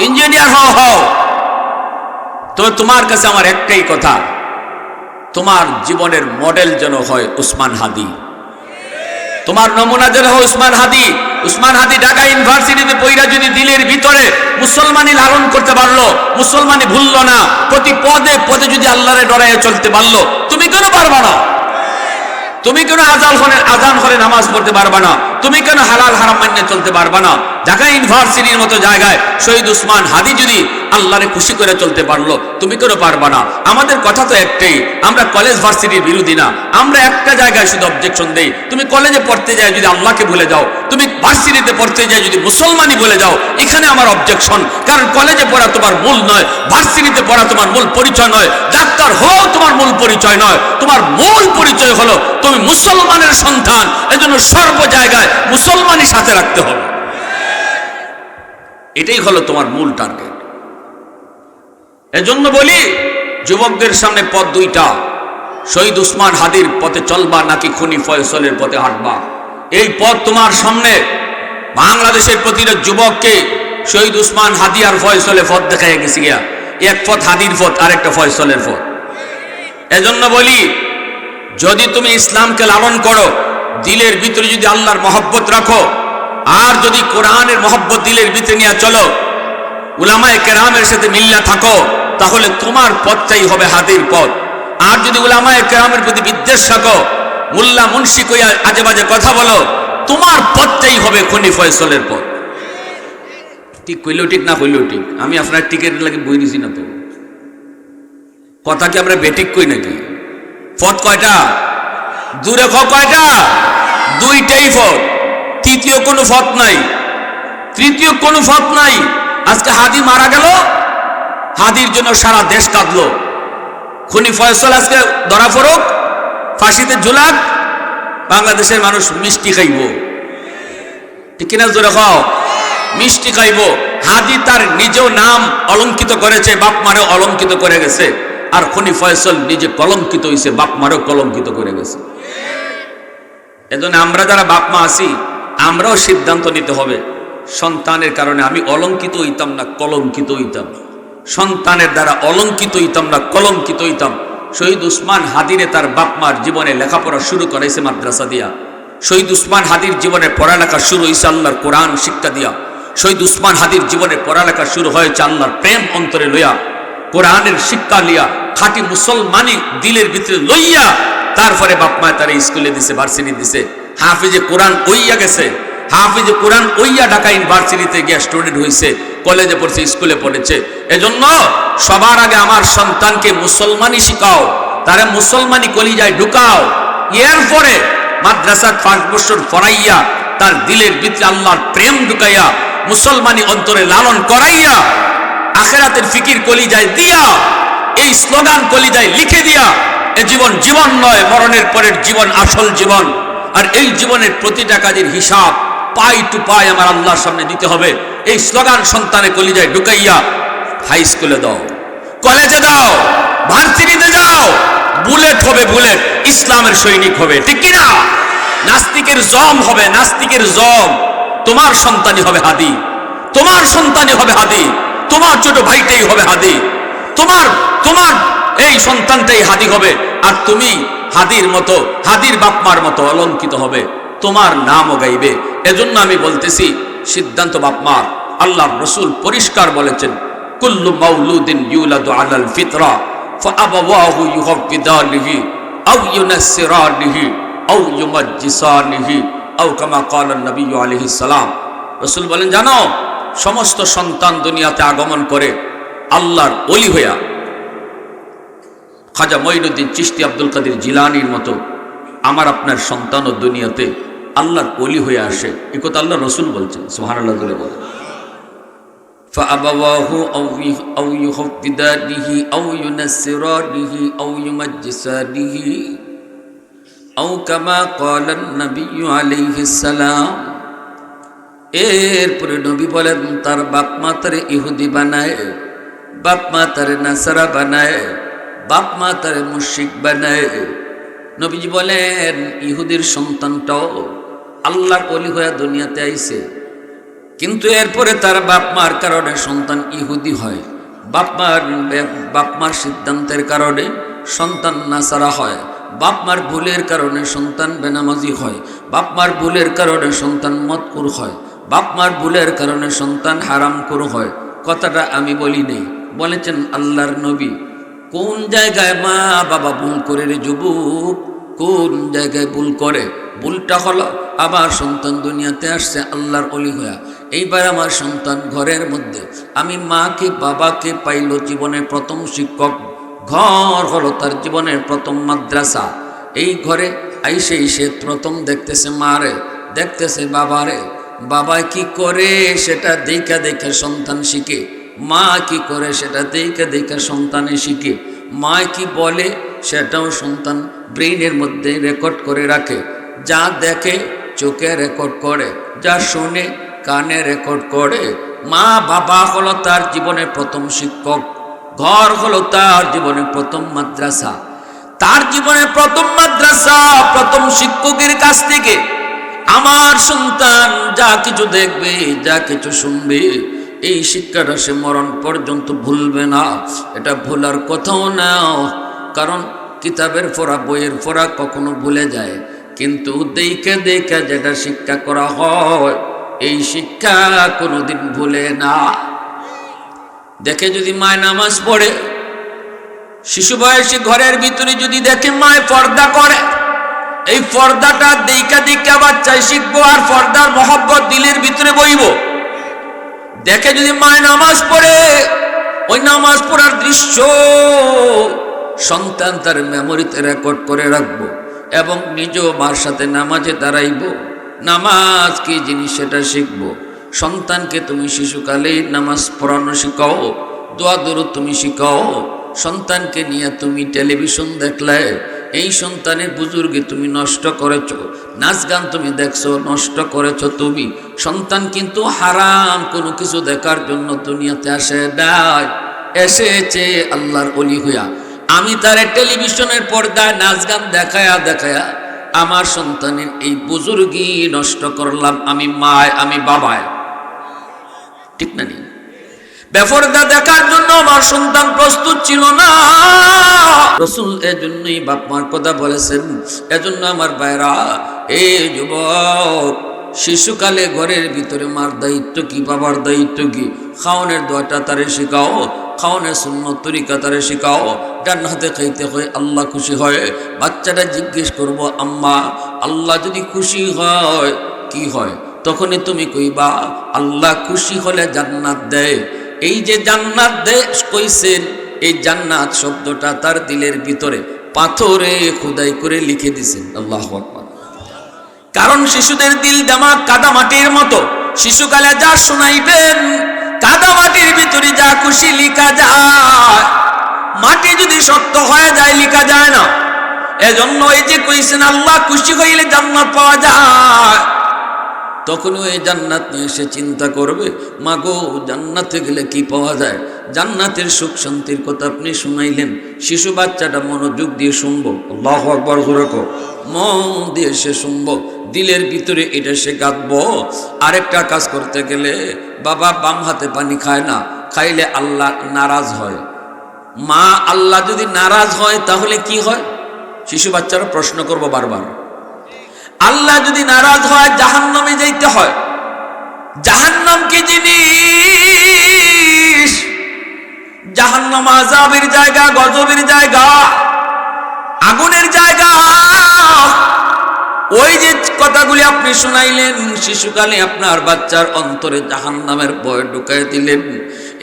ইঞ্জিনিয়ার হও। তো তোমার কাছে আমার একটাই কথা, তোমার জীবনের মডেল যেন হয় উসমান হাদি, তোমার নমুনা যেন হয় উসমান হাদি। উসমান হাদি ঢাকা ইউনিভার্সিটিতে পড়া যদি দিলের ভিতরে মুসলমানি লালন করতে পারলো, মুসলমানি ভুললো না, প্রতি পদে পদে যদি আল্লাহরে ডরাইয়ে চলতে পারলো, তুমি কেন পারবা না? তুমি কেন আজান হলে নামাজ পড়তে পারবা না? তুমি কেন হালাল হারাম মান্য চলতে পারবা না? ঢাকা ইউনিভার্সিটির মতো জায়গায় শহীদ উসমান হাদি যদি আল্লাহরে খুশি করে চলতে পারলো, তুমি কেন পারবা না? আমাদের কথা তো একটাই, আমরা কলেজ ভার্সিটির বিরোধী না, আমরা একটা জায়গায় শুধু অবজেকশন দেই। তুমি কলেজে পড়তে যায় যদি আল্লাহকে ভুলে যাও, তুমি ভার্সিটিতে পড়তে যায় যদি মুসলমানি ভুলে যাও, এখানে আমার অবজেকশন। কারণ কলেজে পড়া তোমার মূল নয়, ভার্সিটিতে পড়া তোমার মূল পরিচয় নয়, ডাক্তার হও তোমার মূল পরিচয় নয়। তোমার মূল পরিচয় হলো তুমি মুসলমানের সন্তান। এজন্য সর্ব জায়গায় মুসলমানই সাথে রাখতে হবে, এটাই হলো তোমার মূল টার্গেট। এজন্য বলি যুবকদের সামনে পথ দুইটা, শহীদ উসমান হাদির পথে চলবা নাকি খনি ফয়সলের পথে হাঁটবা। এই পথ তোমার সামনে। বাংলাদেশের প্রতিটা যুবককে শহীদ উসমান হাদি আর ফয়সলে পথ দেখাই গেছে গিয়া, এক পথ হাদির পথ, আরেকটা ফয়সলের পথ। এজন্য বলি, যদি তুমি ইসলামকে লালন করো, দিলের ভিতরে যদি আল্লাহর মহব্বত রাখো, আর যদি কোরআনের মহব্বত দিলের ভিতরে নিয়ে চলো, উলামায়ে কেরামের সাথে মিল্লা থাকো, তাহলে তোমার পথটাই হবে হাদির পথ। আর যদি উলামায়ে কেরামের প্রতি বিদ্বেষ রাখো, মোল্লা মুন্সি কইয়া আজে বাজে কথা বলো, তোমার পথটাই হবে খনি ফয়সলের পথ। ঠিক কইলেও ঠিক, না কইলেও ঠিক। আমি আপনার টিকেট লাগে বই দিছি না, তো কথা কি আমরা বেঠিক কই নাকি? পথ কয়টা? দূরে কয়টা? দুইটাই পথ, তৃতীয় কোনো পথ নাই। তৃতীয় কোনো পথ নাই। আজকে হাদি মারা গেল, হাদির জন্য সারা দেশ কাঁদলো। খুনি ফয়সল আজকে ধরা পড়ুক, ফাঁসিতে ঝুলাক, বাংলাদেশের মানুষ মিষ্টি খাইব। ঠিক কিনা জোরে খাও, মিষ্টি খাইব। হাদি তার নিজেও নাম অলঙ্কিত করেছে, বাপ মারেও অলঙ্কিত করে গেছে। আর খুনি ফয়সল নিজে কলঙ্কিত হয়েছে, বাপ মারেও কলঙ্কিত করে গেছে। এজন্য আমরা যারা বাপ মা আছি, আমরাও সিদ্ধান্ত নিতে হবে, সন্তানের কারণে আমি অলঙ্কিত হইতাম না কলঙ্কিত হইতাম। সন্তানের দ্বারা অলঙ্কিত হইতাম না কলঙ্কিত হইতাম। শহীদ উসমান হাদিরে তার বাপ মার জীবনে লেখাপড়া শুরু করাইছে মাদ্রাসা দিয়া। শহীদ উসমান হাদির জীবনে পড়ালেখা শুরু হয়েছে আল্লাহর কোরআন শিক্ষা দিয়া। শহীদ উসমান হাদির জীবনে পড়ালেখা শুরু হয়েছে আল্লাহর প্রেম অন্তরে লইয়া, কোরআনের শিক্ষা লিয়া, খাঁটি মুসলমানি দিলের ভিতরে লইয়া। তারপরে বাপ মা তারা স্কুলে দিছে, ভার্সিটি দিছে। হাফিজে কোরআন ওইয়া গেছে, হাফিজে কোরআন ওইয়া ঢাকা ইউনিভার্সিটিতে গিয়ে স্টুডেন্ট হয়েছে, কলেজে পড়ছে, স্কুলে পড়েছে। এজন্য সবার আগে আমার সন্তানকে মুসলমানি শিখাও, তারা মুসলমানি কলিজায় ঢুকাও। এরপরে মাদ্রাসা 5 বছর পড়াইয়া তার দিলের ভিতরে আল্লাহর প্রেম ঢুকাইয়া, মুসলমানি অন্তরে লালন করাইয়া, আখিরাতের ফিকির কলিজায় দিয়া, এই স্লোগান কলিজায় লিখে দিয়া, এ জীবন জীবন নয়, মরণের পরের জীবন আসল জীবন। আর এই জীবনের প্রতিটা কাজের হিসাব পাই টু পাই আমার আল্লাহর সামনে দিতে হবে। এই স্লোগান সন্তানের কলিজায় ঢুকাইয়া হাই স্কুলে দাও, কলেজে দাও, ভার্সিটিতে যাও। বুলেট হবে, বুলেট ইসলামের সৈনিক হবে। ঠিক কিনা? নাস্তিকের জম হবে, নাস্তিকের জম। তোমার সন্তানই হবে হাদি, তোমার সন্তানই হবে হাদি, তোমার ছোট ভাইটাই হবে হাদি, তোমার তোমার এই সন্তানটাই হাদি হবে। আর তুমি হাদির মতো, হাদির বাপমার মতো অলঙ্কিত হবে, তোমার নামও গাইবে। এজন্য আমি বলতেছি, সিদ্ধান্ত বাপমার। আল্লাহর রাসূল পরিষ্কার বলেছেন, কুল্লু মাউলুদিন ইউলাদু আলাল ফিতরা ফাআবাওয়াহু ইউহাফিদানিহি আও ইউনাসসিরানিহি আও ইউমাজ্জিসানিহি আও কামা ক্বালা নবী আলাইহিস সালাম। রাসূল বলেন, জানো সমস্ত সন্তান দুনিয়াতে আগমন করে আল্লাহর ওলি হইয়া। খাজা মঈনুদ্দিন চিশতি আব্দুল কাদের জিলানীর মতো আমার আপনার সন্তানও দুনিয়াতে আল্লাহর ওলি হয়ে আসে। এই কথা আল্লাহ রাসূল বলছেন, সুবহানাল্লাহ বলে বলেন। فأبواه أو يحفدانه أو ينصرانه أو يمجسانه أو كما قال النبي عليه السلام। এরপরে নবী বলেন, তার বাপ মা তারে ইহুদি বানায়, বাপ মা তারে নাসারা বানায়, বাপ মা তারে মুশরিক বানায়। নবীজি বলেন, ইহুদির সন্তানটাও আল্লাহর ওলি হয়ে দুনিয়াতে আইছে, কিন্তু এরপরে তার বাপ মার কারণে সন্তান ইহুদি হয়, বাপ মার সিদ্ধান্তের কারণে সন্তান নাসারা হয়, বাপ মার ভুলের কারণে সন্তান বেনামাজি হয়, বাপ মার ভুলের কারণে সন্তান মদকুর হয়, বাপ মার ভুলের কারণে সন্তান হারামখোর হয়। কথাটা আমি বলি নেই, বলেছেন আল্লাহর নবী। কোন জায়গায় মা বাবা ভুল করে রে যুবক, কোন জায়গায় ভুল করে? ভুলটা হলো আমার সন্তান দুনিয়াতে আসছে আল্লাহর ওলি হইয়া। এইবার আমার সন্তান ঘরের মধ্যে, আমি মাকে বাবাকে পাইল জীবনের প্রথম শিক্ষক। ঘর হলো তার জীবনের প্রথম মাদ্রাসা। এই ঘরে আইসে সে প্রথম দেখতেছে মারে, দেখতেছে বাবারে। বাবা কি করে সেটা দেখা দেখে সন্তান শিখে, মা কি করে সেটা দেখে দেখে সন্তানে শিখে। মা কি বলে সেটাও সন্তান ব্রেইনের মধ্যে রেকর্ড করে রাখে। যা দেখে চোখে রেকর্ড করে, যা শোনে কানে রেকর্ড করে। মা বাবা হলো তার জীবনের প্রথম শিক্ষক, ঘর হলো তার জীবনের প্রথম মাদ্রাসা। তার জীবনের প্রথম মাদ্রাসা, প্রথম শিক্ষকের কাছ থেকে আমার সন্তান যা কিছু দেখবে, যা কিছু শুনবে, এই শিক্ষাটা সে মরণ পর্যন্ত ভুলবে না। এটা ভুলার কথাও না, কারণ কিতাবের পড়া, বইয়ের পড়া কখনো ভুলে যায়, কিন্তু দেখে দেখে যেটা শিক্ষা করা হয়, এই শিক্ষা কোনোদিন ভুলে না। দেখে যদি মায় নামাজ পড়ে, শিশু বয়সী ঘরের ভিতরে যদি দেখে মায় পর্দা করে, এই পর্দাটা দেখা দেখা বাচ্চায় শিখবো, আর পর্দার মহব্বত দিলের ভিতরে বইব। দেখে যদি মায় নামাজ পড়ে, ওই নামাজ পড়ার দৃশ্য সন্তান তার মেমোরিতে রেকর্ড করে রাখবো, এবং নিজেও মার সাথে নামাজে দাঁড়াইব, নামাজ কি জিনিস সেটা শিখবো। সন্তানকে তুমি শিশুকালে নামাজ পড়ানো শিখাও, দোয়া দরুদ তুমি শিখাও। সন্তানকে নিয়ে তুমি টেলিভিশন দেখলে, এই সন্তানের বুজুর্গে তুমি নষ্ট করেছ। নাচ গান তুমি দেখছো, নষ্ট করেছ তুমি। সন্তান কিন্তু হারাম কোনো কিছু দেখার জন্য দুনিয়াতে আসে নাই, এসেছে আল্লাহর ওলি হইয়া। আমি তারে টেলিভিশনের পর্দায় নাচ গান দেখায়া দেখায়া আমার সন্তানের এই বুজুর্গি নষ্ট করলাম। আমি মায়, আমি বাবায়, ঠিক না? নি বেপরদা দেখার জন্য আমার সন্তান প্রস্তুত ছিল না। রাসূল এজন্যই বাপ মার কথা বলেছেন। এজন্য আমার ভাইরা, এই যুবক, শিশুকালে ঘরের ভিতরে মার দায়িত্ব কি, বাবার দায়িত্ব কি? খাওয়ানোর দোয়াটা তারে শেখাও, খাওয়ানোর সুন্নত তরিকা তারে শেখাও। ডান হাতে খাইতে হয়, আল্লাহ খুশি হয়। বাচ্চাটা জিজ্ঞেস করবো, আম্মা আল্লাহ যদি খুশি হয় কি হয়? তখনই তুমি কইবা আল্লাহ খুশি হলে জান্নাত দেয়। এই যে জান্নাত দেয় কইছেন, এই জান্নাত শব্দটা তার দিলের ভিতরে পাথরে খোদাই করে লিখে দিছেন। আল্লাহু আকবার। কারণ শিশুদের দিল দামাক কাদামাটির মতো। শিশুকালে যা শোনাইবেন, কাদামাটির ভিতরে যা খুশি লিখা যায়। মাটি যদি শক্ত হয়ে যায় লিখা যায় না। এজন্য এই যে কইছেন আল্লাহ খুশি হইলে জান্নাত পাওয়া যায়, তখন ওই জান্নাত নিয়ে এসে চিন্তা করবে, মাগো জান্নাতে গেলে কি পাওয়া যায়? জান্নাতের সুখ শান্তির কথা আপনি শুনাইলেন, শিশু বাচ্চাটা মনোযোগ দিয়ে শুনবো। আল্লাহু আকবার জোরে কও, মন দিয়ে সে শুনবো, দিলের ভিতরে এটা সে গাঁথবো। আরেকটা কাজ করতে গেলে, বাবা বাম হাতে পানি খায় না, খাইলে আল্লাহ নারাজ হয়। মা আল্লাহ যদি নারাজ হয় তাহলে কি হয়? শিশু বাচ্চারা প্রশ্ন করবো বারবার। আল্লাহ যদি নারাজ হয় জাহান্নামে যাইতে হয়। জাহান্নাম কি জিনিস? জাহান্নাম আযাবের জায়গা, গজবের জায়গা, আগুনের জায়গা। ওই যে কথাগুলি আপনি শুনাইলেন, শিশুকালে আপনার বাচ্চার অন্তরে জাহান্নামের ভয় ঢুকাই দিলেন।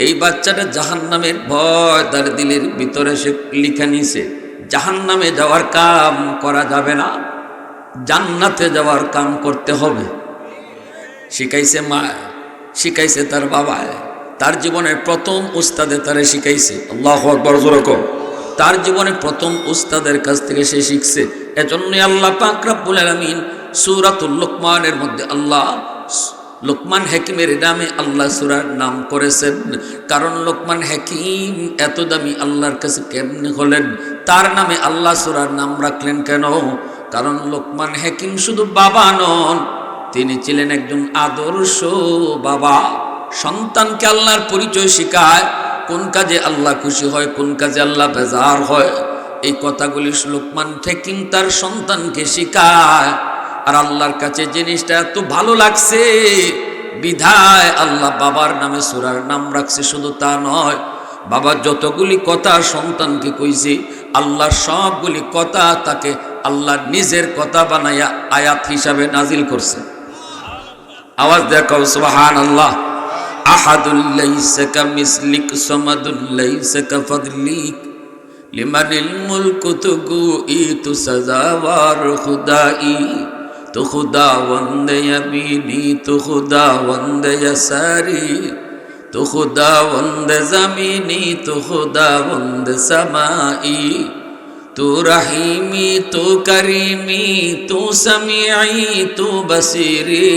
এই বাচ্চাটা জাহান্নামের ভয় তার দিলের ভিতরে সে লিখে নিছে। জাহান্নামে যাওয়ার কাম করা যাবে না, জান্নাতে যাওয়ার কাম করতে হবে। শিখাইছে মা, শিখাইছে তার বাবা, তার জীবনের প্রথম উস্তাদে তারে শিখাইছে। আল্লাহু আকবার জোরে কও। তার জীবনে প্রথম উস্তাদের কাছ থেকে সে শিখছে। এজন্যই আল্লাহ পাক রব্বুল আলামিন সূরাতুল লুকমানের মধ্যে আল্লাহ লোকমান হাকিমের নামে আল্লাহ সূরার নাম করেছেন। কারণ লোকমান হাকিম এত দামি আল্লাহর কাছে কেমনে হলেন? তার নামে আল্লাহ সূরার নাম রাখলেন কেন? কারণ লোকমান হাকিম শুধু বাবা নন, তিনি ছিলেন একজন আদর্শ বাবা। সন্তানকে আল্লাহর পরিচয় শিখায়, কোন কাজে আল্লাহ খুশি হয়, কোন কাজে আল্লাহ বেজার হয়। এই কথাগুলি লোকমান হাকিম তার সন্তানকে শিখায়। আর আল্লাহর কাছে জিনিসটা এত ভালো লাগছে বিধায় আল্লাহ বাবার নামে সূরার নাম রাখছে। শুধু তা নয়, বাবা যতগুলি কথা সন্তানকে কইছে, আল্লাহর সবগুলি কথা তাকে আল্লাহ নিজের কথা বানাইয়া আয়াত হিসাবে নাজিল করছে। আওয়াজ দেখাও সুবহানাল্লাহ। আহাদুল লাইসা কামিসলিক সামাদুল লাইসা কাফাদলিক লিমানিল মুলকু তুগুই তু সাজাওয়ার খুদাই তো খুদাওয়ান্দে ইয়ামিনি তো খুদাওয়ান্দে ইয়াসারি তো খুদাওয়ান্দে জামিনি তো খুদাওয়ান্দে সামাই তু রহিমি তু করিমি তু সামিঈ তু বসিরি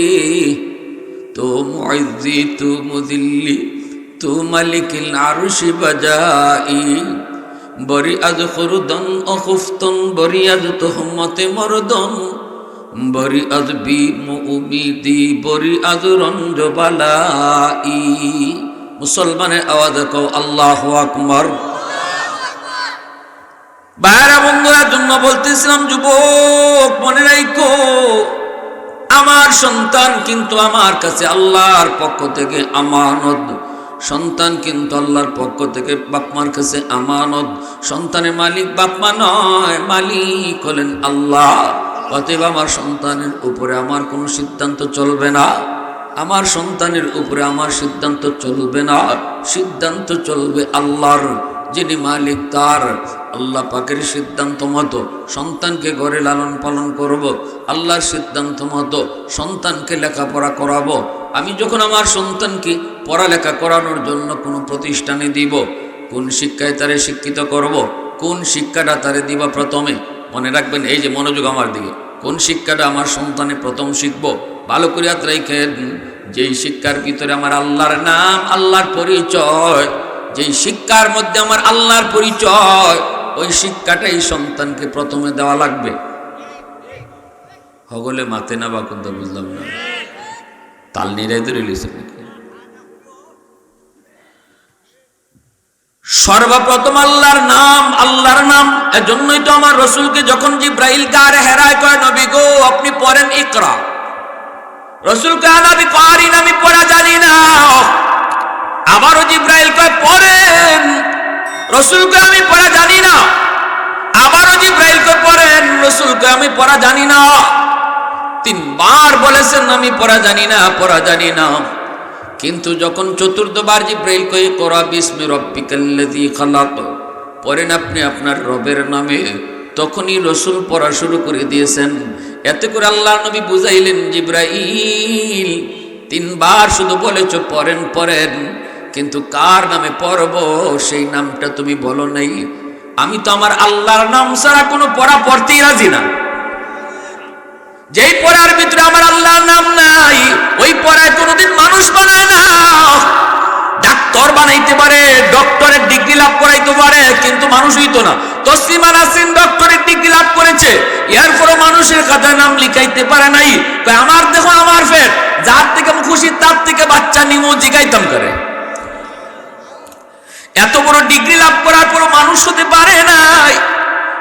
তু মুইজ্জি তু মুদিল্লি তু মালিকিল আরশি বজাই বরি আজ খুরদন ও খুফতন বরি আজ তোহমতে মরদন বরি আজ বি মুমিদি বরি আজ রঞ্জ বালাই। মুসলমানের আওয়াজ কও আল্লাহু আকবার। বাইরা বন্ধুরা জন্য বলতেছিলাম, যুবক মনে রাখো, আমার সন্তান কিন্তু আমার কাছে আল্লাহর পক্ষ থেকে আমানত। সন্তান কিন্তু আল্লাহর পক্ষ থেকে বাপমার কাছে আমানত। সন্তানের মালিক বাপমা নয়, মালিক হলেন আল্লাহ। অতএব আমার সন্তানের উপরে আমার কোনো সিদ্ধান্ত চলবে না, আমার সন্তানের উপরে আমার সিদ্ধান্ত চলবে না। সিদ্ধান্ত চলবে আল্লাহর, যিনি মালিক তার। আল্লাহ পাকের সিদ্ধান্ত মতো সন্তানকে ঘরে লালন পালন করব, আল্লাহর সিদ্ধান্ত মতো সন্তানকে লেখাপড়া করাবো। আমি যখন আমার সন্তানকে পড়ালেখা করানোর জন্য কোনো প্রতিষ্ঠানে দিব, কোন শিক্ষায় তারে শিক্ষিত করব, কোন শিক্ষাটা তারে দিবা প্রথমে? মনে রাখবেন, এই যে মনোযোগ আমার দিকে, কোন শিক্ষাটা আমার সন্তানে প্রথম শিখব? ভালো করে হাত রাখেন। যেই শিক্ষার ভিতরে আমার আল্লাহর নাম, আল্লাহর পরিচয়, যেই শিক্ষার মধ্যে আমার আল্লাহর পরিচয়, ওই শিক্ষাটাই সন্তানকে প্রথমে দেওয়া লাগবে। হগলে মাতে না বা কোনটা বুঝলাম না, তাল নিরাই ধরে লিখছে নাকি? সর্বপ্রথম আল্লাহর নাম, আল্লাহর নাম। এজন্যই তো আমার রসুলকে যখন জিব্রাইল গারে হেরায় কয়, নবী গো আপনি পড়েন ইকরা, রসুল কয় আমি পারি না, আমি পড়া জানি না। আবারও জিব্রাইল কয় পড়েন, রসুল কয় আমি পড়া জানি না। আবারও জিব্রাইল কয় পড়েন, রসুল কয় আমি পড়া জানি না। তিনবার বলেছেন আমি পড়া জানি না, পড়া জানি না। কিন্তু যখন চতুর্থবার জিব্রাইল কয় করা বিস্মি রব্বিকাল্লাযী খালাক, পড়েন আপনি আপনার রবের নামে, তখনই রসুল পড়া শুরু করে দিয়েছেন। এতে করে আল্লাহর নবী বুঝাইলেন, জিব্রাইল তিনবার শুধু বলেছ পড়েন পড়েন, কিন্তু কার নামে পড়ব সেই নামটা তুমি বলো নাই। আমি তো আমার আল্লাহর নাম ছাড়া কোনো পড়া পড়তেই রাজি না। যেই পড়ার ভিতরে আমার আল্লাহর নাম নাই, ওই পড়ায় কোনোদিন মানুষ বানায় না। ডাক্তার বানাইতে পারে, ডক্টরের ডিগ্রি লাভ করাইতে পারে, কিন্তু মানুষ হইতো না। তসলিমা নাসরিন ডক্টরের ডিগ্রি লাভ করেছে, এরপরও মানুষের খাতায় নাম লিখাইতে পারে নাই। আমার দেখো আমার ফের, যার থেকে খুশি তার থেকে বাচ্চা নিমো জিগাইতাম করে। এত বড় ডিগ্রি লাভ করার পরও মানুষ হতে পারে নাই,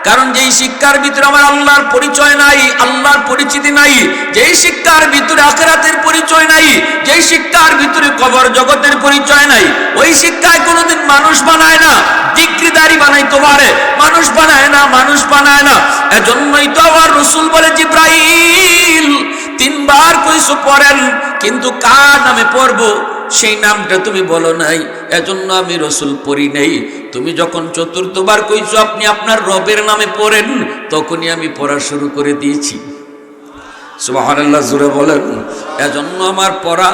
কারণ যেই শিক্ষার ভিতরে আমার আল্লাহর পরিচয় নাই, আল্লাহর পরিচিতি নাই, যেই শিক্ষার ভিতরে আখিরাতের পরিচয় নাই, যেই শিক্ষার ভিতরে কবর জগতের পরিচয় নাই, ওই শিক্ষায় কোনোদিন মানুষ বানায় না। ডিগ্রিদারি বানাইতে পারে, মানুষ বানায় না, মানুষ বানায় না। এজন্যই তো আমার রাসূল বলে, জিব্রাইল তিনবার কইছো পড়েন, কিন্তু কার নামে পড়বো সেই নামটা তুমি বলো নাই, এজন্য আমি রসুল পড়ি নাই। তুমি যখন চতুর্থবার কইছো আপনি আপনার রবের নামে পড়েন, তখনই আমি পড়া শুরু করে দিয়েছি। সুবহানাল্লাহ জোরে বলেন। এজন্য আমার পড়া,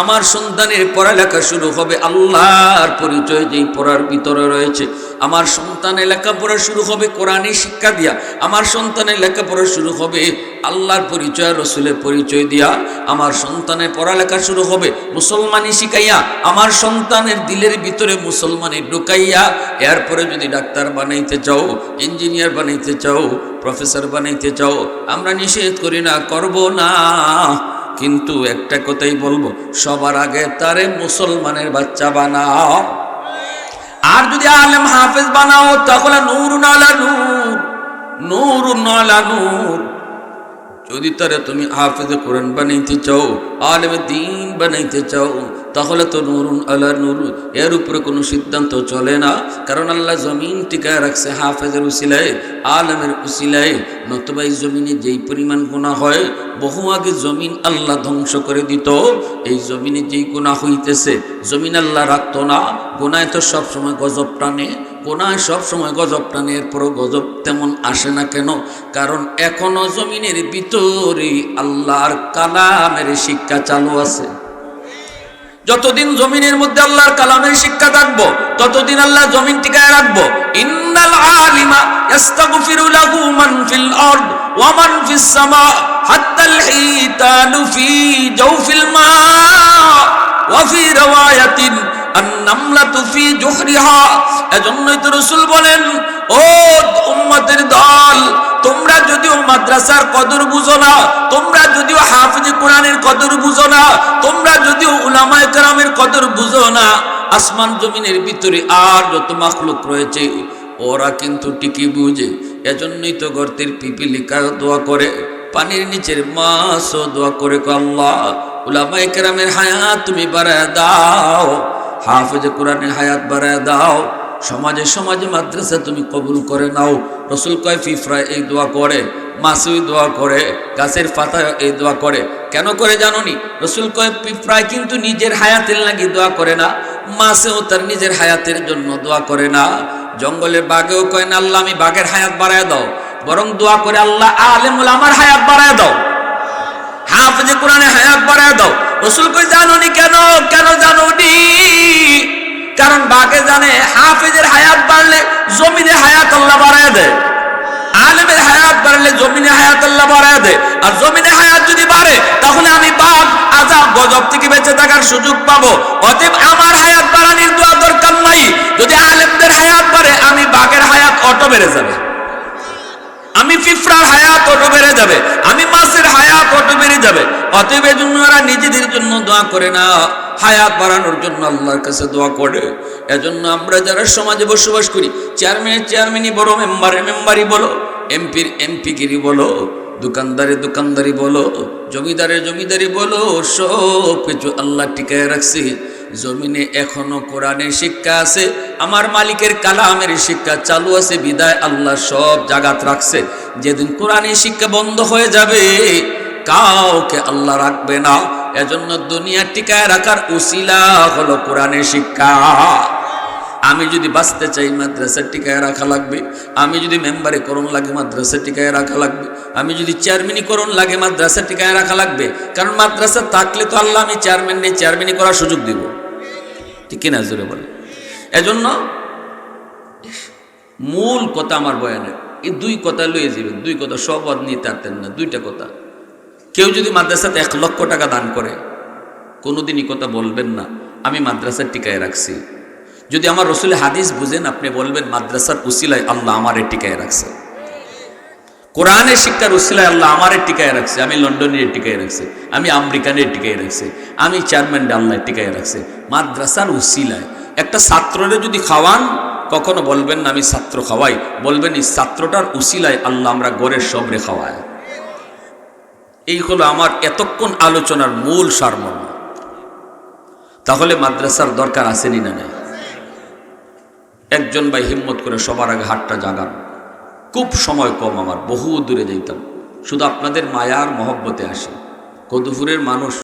আমার সন্তানের পড়ালেখা শুরু হবে আল্লাহর পরিচয় যেই পড়ার ভিতরে রয়েছে। আমার সন্তানের লেখাপড়া শুরু হবে কোরআনের শিক্ষা দিয়া, আমার সন্তানের লেখাপড়া শুরু হবে আল্লাহর পরিচয়, রসুলের পরিচয় দিয়া। আমার সন্তানের পড়ালেখা শুরু হবে মুসলমানি শিখাইয়া, আমার সন্তানের দিলের ভিতরে মুসলমানি ঢুকাইয়া। এরপরে যদি ডাক্তার বানাইতে চাও, ইঞ্জিনিয়ার বানাইতে চাও, প্রফেসর বানাইতে চাও, আমরা নিষেধ করি না, করব না। কিন্তু একটা কথাই বলবো, সবার আগে তারে মুসলমানের বাচ্চা বানাও। আর যদি আলেম হাফেজ বানাও, তাহলে নূরুন আলা নূর, নূরুন আলা নূর। যদি তারে তুমি হাফেজে কোরআন বানাইতে চাও, আলেমে দ্বীন বানাইতে চাও, তাহলে তো নূরুন আলা নূর, এর উপরে কোনো সিদ্ধান্ত চলে না। কারণ আল্লাহ জমিন টিকায় রাখছে হাফেজের উসিলায়, আলেমের উসিলায়। নতুবা এই জমিনে যেই পরিমাণ গুনাহ হয়, বহু আগে জমিন আল্লাহ ধ্বংস করে দিত। এই জমিনে যেই গুনাহ হইতেছে, জমিন আল্লাহ রাখতো না। গুনায় তো সবসময় গজব টানে, গুনায় সবসময় গজব টানে, এরপরও গজব তেমন আসে না কেন? কারণ এখনো জমিনের ভিতরে আল্লাহর কালামের শিক্ষা চালু আছে। যতদিন জমিনের মধ্যে আল্লাহর কালামের শিক্ষা থাকবো, ততদিন আল্লাহ জমিন টিকায় রাখবো। ইন্নাল আলিমা ইস্তাগফিরু লাহু মান ফিল আরদ ওয়া মান ফিস সামা হাত্তাল হিতানু ফি জাওফিল মা ওয়া ফি রাওয়ায়াতিন আন-নামলাতু ফি জুহরিহা। এজন্যই তো রাসূল বলেন, ও উম্মতের দল, তোমরা যদিও মাদ্রাসার কদর বুঝো না, তোমরা যদিও হাফেজে কোরআনের কদর বুঝো না, তোমরা যদিও উলামায়ে কেরামের কদর বুঝো না, আসমান জমিনের ভিতরে আর যত মাখলুক রয়েছে ওরা কিন্তু ঠিকই বুঝে। এজন্যই তো গর্তের পিপিলিকাও দোয়া করে, পানির নিচের মাছও দোয়া করে, আল্লাহ উলামায়ে কেরামের হায়াত তুমি বাড়ায় দাও, হাফেজে কোরআনের হায়াত বাড়ায় দাও, সমাজে সমাজে মাদ্রাসা তুমি কবুল করে নাও। রসুল কয় ফিফরা এই দোয়া করে, মাছুই দোয়া করে, গাছের পাতা এই দোয়া করে। কেন করে জানোনি? রসুল কয় পিঁপড়ায় কিন্তু নিজের হায়াতের লাগি দোয়া করে না, মাছেও তার নিজের হায়াতের জন্য দোয়া করে না। জঙ্গলের বাঘেও কয় না আল্লাহ আমি বাঘের হায়াত বাড়ায় দাও, বরং দোয়া করে আল্লাহ আলেমুল আমার হায়াত বাড়ায় দাও, হাফেজে কোরআনে হায়াত বাড়ায় দাও। রাসূল কই জানোনি কেন? কেন জানোনি? কারণ বাঘে জানে হাফেজের হায়াত বাড়লে জমিনে হায়াত আল্লাহ বাড়ায় দেয়, আলেমের হায়াত বাড়লে জমিনে হায়াত আল্লাহ বাড়ায় দেয়। আর জমিনে হায়াত যদি বাড়ে তাহলে আমি বাঘ আযাব গজব থেকে বেঁচে থাকার সুযোগ পাবো। অতএব আমার হায়াত বাড়ানোর দোয়া দরকার নাই। যদি আলেমদের হায়াত বাড়ে আমি বাঘের হায়াত অটো বেড়ে যাবে, আমি পিঁপড়ার হায়াত অটো বেড়ে যাবে, আমি মাছের হায়াত অটো বেড়ে যাবে। অতএব এজন্য ওরা নিজেদের জন্য দোয়া করে না, হায়াত বাড়ানোর জন্য আল্লাহর কাছে দোয়া করে। এজন্য আমরা যারা সমাজে বসবাস করি, চেয়ারম্যানের চেয়ারম্যানই বলো, মেম্বারের মেম্বারই বলো, এমপির এমপিগিরি বলো, দোকানদারে দোকানদারি বলো, জমিদারে জমিদারি বলো, সব কিছু আল্লাহ টিকায় রাখছে। জমিনে এখনো কোরআনের শিক্ষা আছে, আমার মালিকের কালামের শিক্ষা চালু আছে, বিদায় আল্লাহ সব জাগাত রাখছে। যেদিন কোরআনের শিক্ষা বন্ধ হয়ে যাবে কাউকে আল্লাহ রাখবে না। এজন্য দুনিয়া টিকায় রাখার উসিলা হলো কোরআনের শিক্ষা। আমি যদি বাঁচতে চাই মাদ্রাসা টিকায় রাখা লাগবে, আমি যদি মেম্বারে করণ লাগে মাদ্রাসা টিকায় রাখা লাগবে, আমি যদি চেয়ারম্যানি করণ লাগে মাদ্রাসা টিকায় রাখা লাগবে। কারণ মাদ্রাসা থাকলে তো আল্লাহ আমি চেয়ারম্যান নেই চেয়ারম্যানি করার সুযোগ দিব, ঠিক কিনা জোরে বলে। এজন্য মূল কথা আমার বয়ানের এই দুই কথা লয়ে যাবেন, দুই কথা সব নিতে পারতেন না, দুইটা কথা। কেউ যদি মাদ্রাসাতে 1 লক্ষ টাকা দান করে কোনোদিনই কথা বলবেন না আমি মাদ্রাসার টিকায় রাখছি। যদি আমার রসুলের হাদিস বুঝেন আপনি বলবেন মাদ্রাসার উসিলায় আল্লাহ আমারে টিকায় রাখছে, কোরআনের শিক্ষার উসিলায় আল্লাহ আমারে টিকায় রাখছে, আমি লন্ডনের টিকায় রাখছে, আমি আমেরিকানের টিকায় রাখছে, আমি চেয়ারম্যান আল্লাহ টিকায় রাখছে। মাদ্রাসার উসিলায় একটা ছাত্ররে যদি খাওয়ান কখনো বলবেন না আমি ছাত্র খাওয়াই, বলবেন এই ছাত্রটার উসিলায় আল্লাহ আমরা গড়ের সবরে খাওয়ায়। এই হলো আমার এতক্ষণ আলোচনার মূল সারমর্ম। তাহলে মাদ্রাসার দরকার আসেনি না নাই? একজন ভাই হিম্মত করে সবার আগে হাতটা জাগান। খুব সময় কম, আমার বহু দূরে যাইতাম, শুধু আপনাদের মায়ার মহব্বতে আসি। কদুপুরের মানুষ